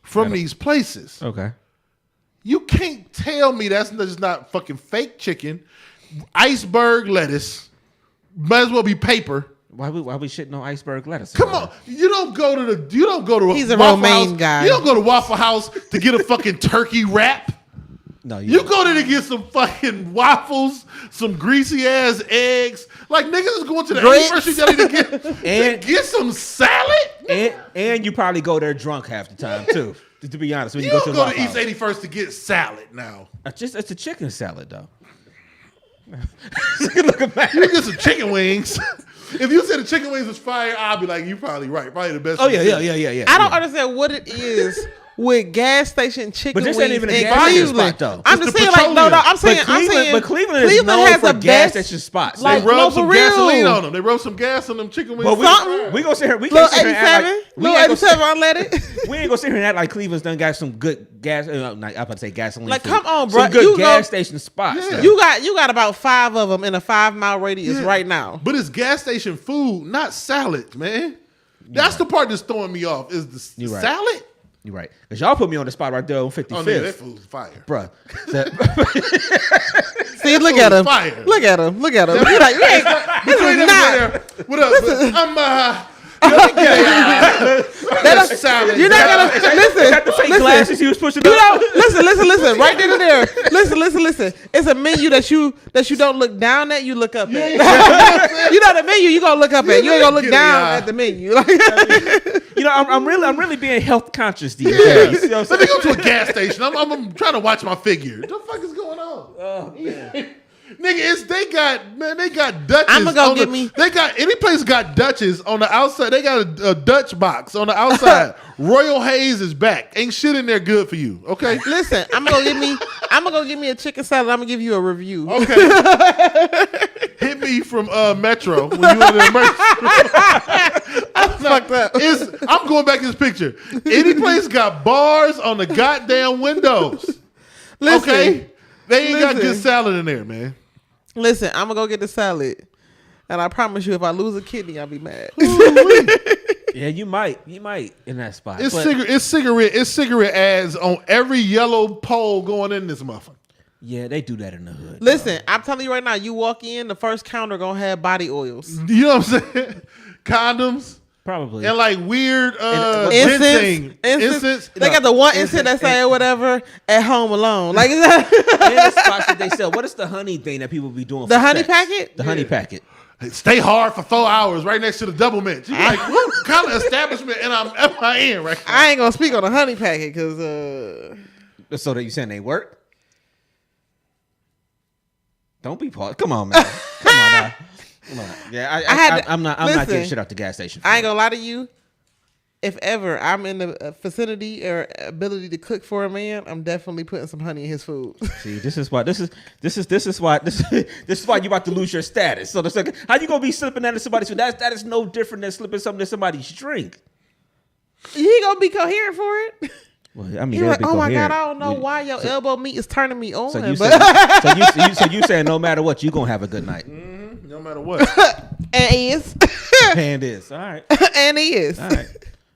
from these places. Okay. You can't tell me that's just not fucking fake chicken, iceberg lettuce. Might as well be paper. Why we shitting on iceberg lettuce? Come on, you don't go to He's a Waffle romaine House. guy. You don't go to Waffle House to get a fucking turkey wrap. No, you go there to get some fucking waffles, some greasy ass eggs. Like niggas is going to the Grapes. 81st Deli to get some salad. And you probably go there drunk half the time too. To be honest, when you You go to don't the go to Waffle East House. 81st to get salad now. It's a chicken salad though. Look at that. You get some chicken wings. If you said the chicken wings was fire, I'll be like, you probably right. Probably the best. Oh yeah. I don't understand what it is with gas station chicken But this wings ain't even a in gas station Cleveland. spot, though. I'm It's just the saying, like, no, petroleum. I'm saying, But Cleveland is known has for the gas best. station spots. Like, They rub no, some for real. gasoline on them. They rub some gas on them chicken wings. But Something. we gonna sit here. We Little can't sit here and act 87, like we little ain't gonna 87 sit- unleaded. We ain't gonna sit here and act like Cleveland's done got some good gas. I'm about to say gasoline. Like, food. come on, some bro. good You gas go- station spots. Yeah. though. You got about 5 of them in a 5-mile radius Yeah. right now. But it's gas station food, not salad, man. That's the part that's throwing me off. Is the You're right. salad? You're right. Because y'all put me on the spot right there on 55th. Oh, nigga, that food's fire. Bruh. See, look at him. Fire. Look at him. Look at him. You're like, this Between is them not. there, what up? Let me get a salad. You're not gonna listen. Got the fake listen. glasses he was pushing You up. know, listen. Right there to there. Listen. It's a menu that you don't look down at. You look up at. You know the menu. You gonna look up at. You ain't gonna look Get it, down y'all. at the menu. Like, You know, I'm really being health conscious these days. You know what I'm Let me saying? go to a gas station. I'm trying to watch my figure. What the fuck is going on? Oh, man. Nigga, they got Dutches. I'ma go on get the, me- They got any place got Dutches on the outside. They got a Dutch box on the outside. Royal Hayes is back. Ain't shit in there good for you. Okay. listen, I'm gonna go get me a chicken salad. I'm gonna give you a review. Okay. Hit me from Metro when you in the emergency. Fucked up. I'm going back to this picture. Any place got bars on the goddamn windows. Listen, Okay. They ain't got listen. good salad in there, man. Listen, I'm gonna go get the salad, and I promise you, if I lose a kidney, I'll be mad. Yeah, you might in that spot. It's But- cigarette ads on every yellow pole going in this motherfucker. Yeah, they do that in the hood. Listen, I'm telling you right now, you walk in, the first counter gonna have body oils, You know what I'm saying? Condoms Probably. and like weird incense. incense. They got the one incense that say whatever at Home Alone, like And the spots that they sell. What is the honey thing that people be doing? the for honey sex? packet. The honey packet. Stay hard for 4 hours right next to the double mint. You be like, what kind of establishment and I'm at my end right now? I ain't gonna speak on the honey packet because So that you saying they work? Don't be paused. Come on, man. Come on now. Come on. Yeah, I'm not listen, getting shit out the gas station. I ain't gonna lie to you. If ever I'm in the vicinity or ability to cook for a man, I'm definitely putting some honey in his food. See, this is why you about to lose your status. So it's like, how you gonna be slipping that in somebody's food? That is no different than slipping something in somebody's drink. He gonna be coherent for it. Well, I mean, He's they'll like, be oh my god, coherent. I don't know why your elbow meat is turning me on. So you but saying no matter what, you gonna have a good night. No matter what. and he is, And is all right. and he is. All right.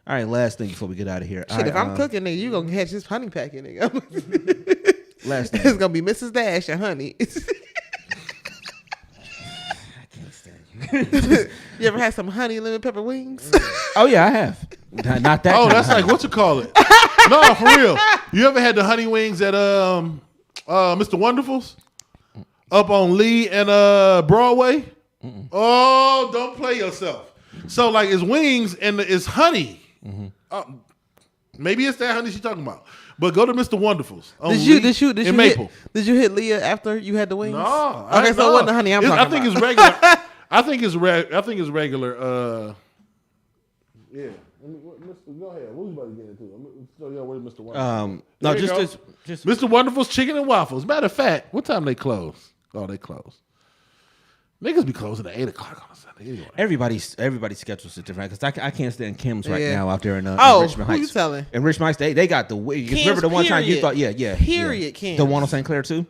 All right. Last thing before we get out of here. Shit, if I'm cooking, nigga, you gonna catch this honey packet, nigga. Last It's thing. gonna be Mrs. Dash and honey. You ever had some honey lemon pepper wings? Oh yeah, I have. Not that. Oh, kind that's of like honey. what you call it. No, for real. You ever had the honey wings at Mr. Wonderful's up on Lee and Broadway? Oh, don't play yourself. So like it's wings and it's honey. Maybe it's that honey she's talking about. But go to Mr. Wonderful's. On Did Lee you and Maple. Did you hit Leah after you had the wings? No. Okay, so it wasn't the honey I'm talking I think about. it's regular. I think it's regular. Yeah. Go ahead. What was you about to get into? So, yeah, where's Mr. Wonderful? No, There you go. just Mr. Wonderful's Chicken and Waffles. Matter of fact, what time they close? Oh, they close. Niggas be closing at 8 o'clock on a Sunday. Anyway. everybody's schedules are different because I can't stand Kim's right Yeah. now out there in Oh, Richmond who Heights. you telling? In Richmond Heights, they got the Kim's, remember the one time you period. thought yeah Period, yeah. Kim's. The one on St. Clair too.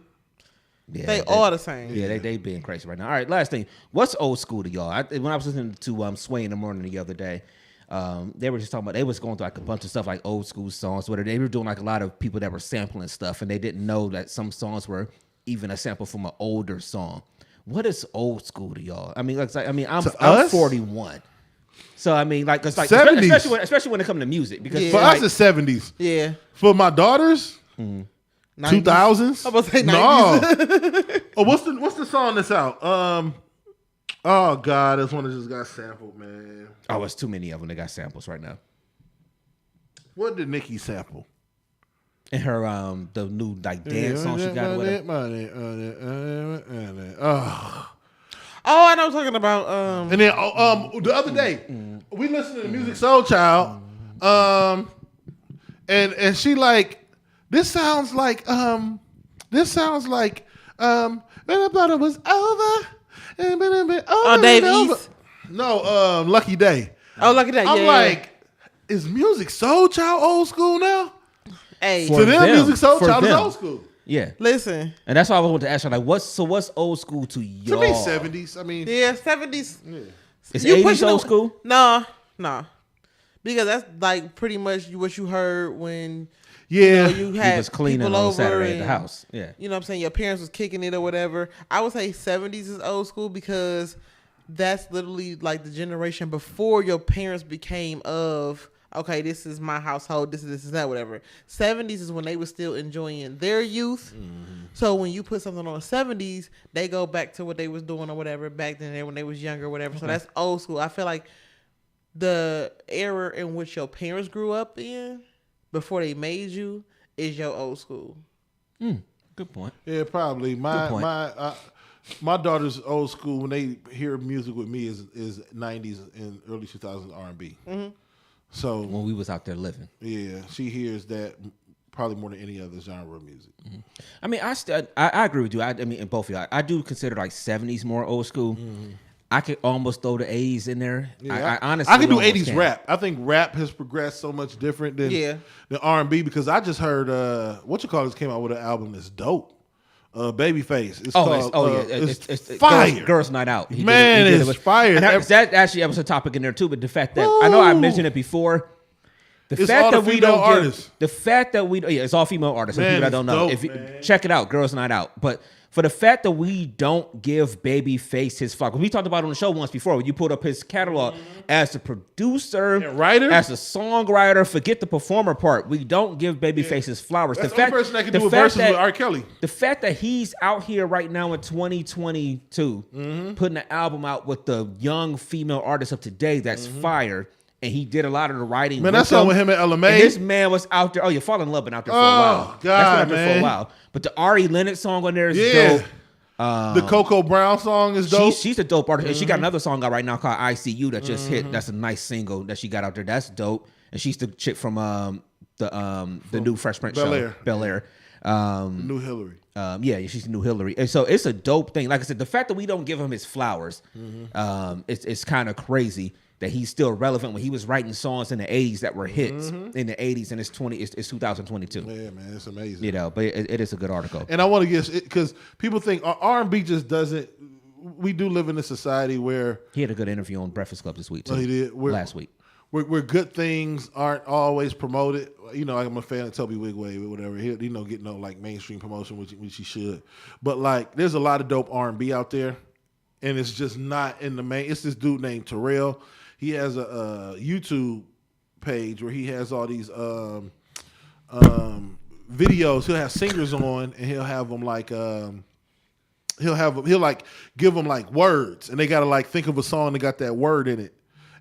Yeah, They all the same. Yeah, they being crazy right now. All right, last thing. What's old school to y'all? When I was listening to Sway in the Morning the other day, they were just talking about they was going through like a bunch of stuff like old school songs, where they were doing like a lot of people that were sampling stuff, and they didn't know that some songs were even a sample from an older song. What is old school to y'all? I mean, I'm us? 41, so I mean, like, it's like 70s. especially when it comes to music, because Yeah. For like, us, it's 70s. Yeah. For my daughters, 90s. 2000s? I'm about to say 90s. No. Oh, what's the song that's out? Oh God, this one that just got sampled, man. Oh, it's too many of them that got samples right now. What did Nicki sample? And her the new like dance song she got. Oh, I know what I'm talking about. And then the other day we listened to Music Soul Child, and she like this sounds like when I thought it was over. Oh, Dave East. No, Lucky Day. Oh, Lucky Day. I'm like, is Music Soul Child old school now? Hey, To them, Music Soul for Child is them. old school. Yeah, listen. and that's why I wanted to ask her like, what's old school to y'all? To me, 70s. I mean, Yeah, 70s. Is You 80s pushing old it- school? Nah. Because that's like pretty much what you heard when yeah. you He had was cleaning people on over Saturday at the and, house. Yeah, You know what I'm saying? Your parents was kicking it or whatever. I would say 70s is old school because that's literally like the generation before your parents became of, okay, this is my household, this is that, whatever. 70s is when they were still enjoying their youth. So when you put something on the 70s, they go back to what they was doing or whatever back then when they was younger or whatever. So that's old school. I feel like the era in which your parents grew up in before they made you is your old school. good point. Yeah, probably. point. My daughter's old school when they hear music with me is 90s and early 2000s R&B. So When we was out there living. yeah, she hears that probably more than any other genre of music. I mean, I agree with you. I mean, in both of you, I do consider like 70s more old school. I could almost throw the 80s in there. Yeah, I honestly, I can do almost 80s can. rap. I think rap has progressed so much different than R&B because I just heard came out with an album that's dope. Babyface. It's called, it's fire. Girls Night Out. He Man, did it it's with- fire. And that actually was a topic in there too. But the fact that I know I mentioned it before. It's all the female artists. The fact that it's all female artists. For Man, people that don't it's know, dope, if you man. check it out, Girls Night Out. But for the fact that we don't give Babyface his flowers, we talked about it on the show once before. When you put up his catalog as a producer, And writer? as a songwriter, forget the performer part. We don't give Babyface his flowers. That's the only person that can do a fact verses that- with R. Kelly. the fact that he's out here right now in 2022 putting an album out with the young female artists of today that's fire, and he did a lot of the writing. Man, that song with him at LMA. And this man was out there. Oh, you fall in love, been out there for a while. God, That's been out there for man. a while. But the Ari Lennox song on there is Yeah. dope. The Coco Brown song is dope. She's a dope artist. And she got another song out right now called ICU that just hit. That's a nice single that she got out there. That's dope. And she's the chick from the new Fresh Prince show, Bel Air. New Hillary. Yeah, she's the new Hillary. And so it's a dope thing. Like I said, the fact that we don't give him his flowers, it's kind of crazy that he's still relevant when he was writing songs in the 80s that were hits in the 80s, and it's 2022. Yeah, man, it's amazing. You know, but it is a good article. And I want to get because people think R&B just doesn't. We do live in a society where He had a good interview on Breakfast Club this week too. he did. Last week. where good things aren't always promoted. You know, I'm a fan of Toby Wigway or whatever. He get no like mainstream promotion, which he should. But like, there's a lot of dope R&B out there, and it's just not in the main. It's this dude named Terrell. He has a YouTube page where he has all these videos. He'll have singers on, and he'll have them like he'll like give them like words, and they gotta like think of a song that got that word in it,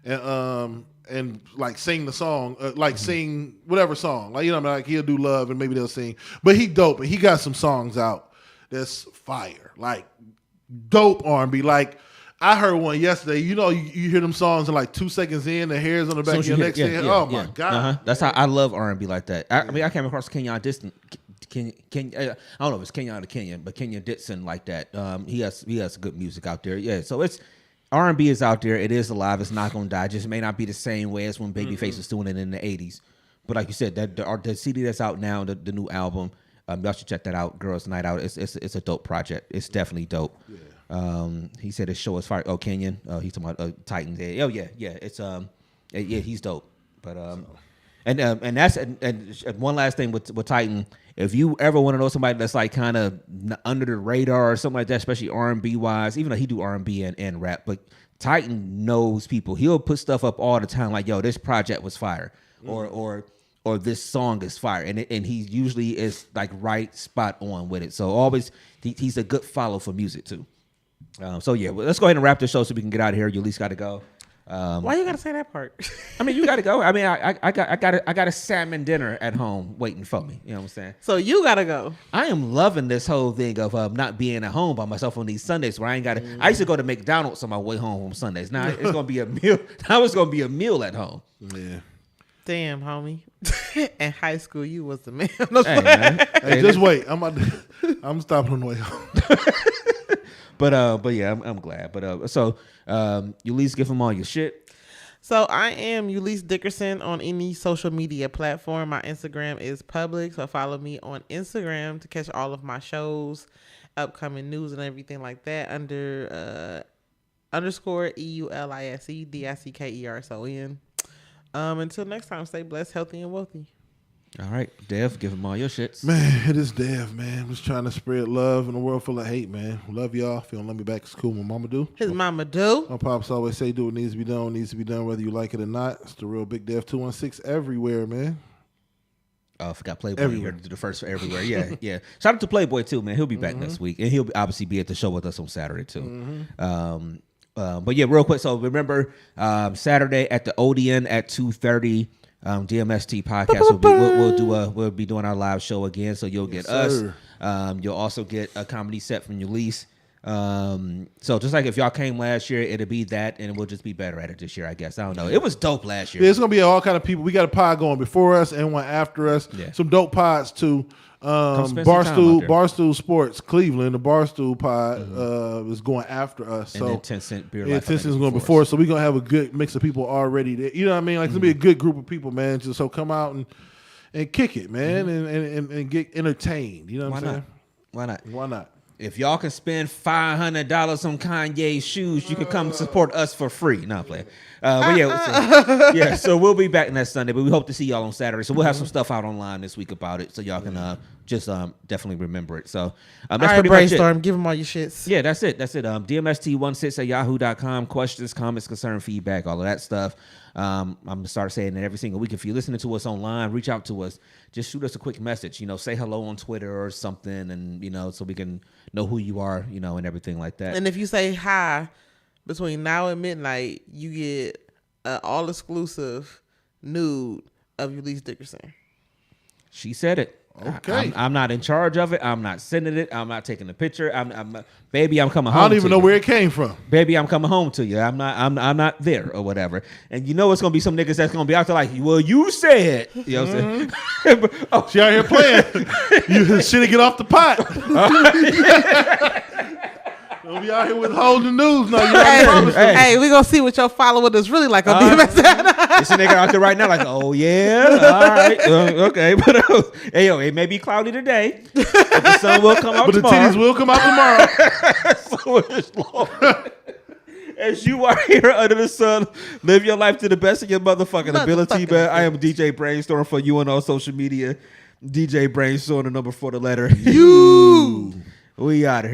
and like sing the song, sing whatever song, like, you know, like he'll do love and maybe they'll sing. But he dope, and he got some songs out that's fire, like dope R&B. Like I heard one yesterday. You know, you hear them songs and like 2 seconds in, the hairs on the back of your neck saying, "Oh my god!" That's how I love R&B like that. I mean, I came across Kenyon Dixon. I don't know if it's Kenyon or Kenyon, but Kenyon Dixon like that. He has good music out there. Yeah, so it's R&B is out there. It is alive. It's not gonna die. It just may not be the same way as when Babyface was doing it in the '80s. But like you said, that the CD that's out now, the new album, y'all should check that out. Girls Night Out. It's a dope project. It's definitely dope. Yeah. He said his show is fire. Oh, Kenyon. He's talking about Titans. Oh yeah. It's he's dope. But and that's and one last thing with Titan. If you ever want to know somebody that's like kind of under the radar or something like that, especially R&B wise, even though he do R&B and rap, but Titan knows people. He'll put stuff up all the time like, yo, this project was fire, or or this song is fire, and he usually is like right spot on with it. So always he's a good follow for music too. So yeah, well, let's go ahead and wrap the show so we can get out of here. You at least got to go. Why you gotta say that part? I mean, you got to go. I mean, I got a salmon dinner at home waiting for me. You know what I'm saying? So you gotta go. I am loving this whole thing of not being at home by myself on these Sundays where I ain't got to. I used to go to McDonald's on my way home on Sundays. Now it's gonna be a meal. Now it's gonna be a meal at home. Yeah. Damn, homie. In high school, you was the man. Hey, man. Hey, just wait. I'm stopping on the way home. But yeah, I'm glad. But so you at least give them all your shit. So I am Ulysses Dickerson on any social media platform. My Instagram is public, so follow me on Instagram to catch all of my shows, upcoming news, and everything like that under _ EULISEDICKERSON. Until next time, stay blessed, healthy, and wealthy. All right, Dev, give them all your shits. Man, it is Dev, man. I'm just trying to spread love in a world full of hate, man. Love y'all. If you don't love me back, it's cool. My mama do. His mama do. My pops always say, do what needs to be done, what needs to be done, whether you like it or not. It's the real Big Dev 216 everywhere, man. Oh, I forgot Playboy Everywhere. here to do the first for everywhere. Yeah, yeah. Shout out to Playboy too, man. He'll be back next week, and he'll obviously be at the show with us on Saturday too. But yeah, real quick. So remember, Saturday at the Odeon at 2:30. DMST Podcast. We'll be doing our live show again, so you'll get us. You'll also get a comedy set from Ulysses. So just like if y'all came last year, it'll be that, and we'll just be better at it this year, I guess. I don't know. It was dope last year. Yeah, it's gonna be all kind of people. We got a pod going before us and one after us. Yeah. Some dope pods too. Barstool Sports Cleveland, the Barstool pod is going after us. And so then 10 Cent Beer yeah, Life, 10 Cent's going before us. So we're gonna have a good mix of people already there. You know what I mean? Like it's gonna be a good group of people, man. Just so come out and kick it, man, and get entertained. You know what I'm saying? Why not? Why not? If y'all can spend $500 on Kanye's shoes, you can come support us for free. No, I'm playing. But yeah, so we'll be back next Sunday, but we hope to see y'all on Saturday. So we'll have some stuff out online this week about it, so y'all can just definitely remember it. So that's pretty much it. Give them all your shits. Yeah, that's it. DMST16@yahoo.com. Questions, comments, concern, feedback, all of that stuff. I'm gonna start saying it every single week. If you're listening to us online, reach out to us. Just shoot us a quick message. Say hello on Twitter or something, and so we can know who you are, and everything like that. And if you say hi between now and midnight, you get all exclusive nude of Ulysses Dickerson. She said it. Okay. I'm not in charge of it. I'm not sending it. I'm not taking a picture. Baby, I'm coming home. I don't even know where it came from. Baby, I'm coming home to you. I'm not there or whatever. And it's gonna be some niggas that's gonna be out there like, well, you said. You know what I'm saying? Oh, she out here playing. You should get off the pot. Don't be out here withholding news. No, hey, we gonna see what your follower is really like on DMST. It's a nigga out there right now like, oh yeah, all right, okay, but hey yo, it may be cloudy today, but the sun will come out but tomorrow. The titties will come out tomorrow. So it's Lord. As you are here under the sun, live your life to the best of your motherfucking ability, man. I am DJ Brainstorm for you on all social media. DJ Brainstorm, the number 4, the letter U. We out of here.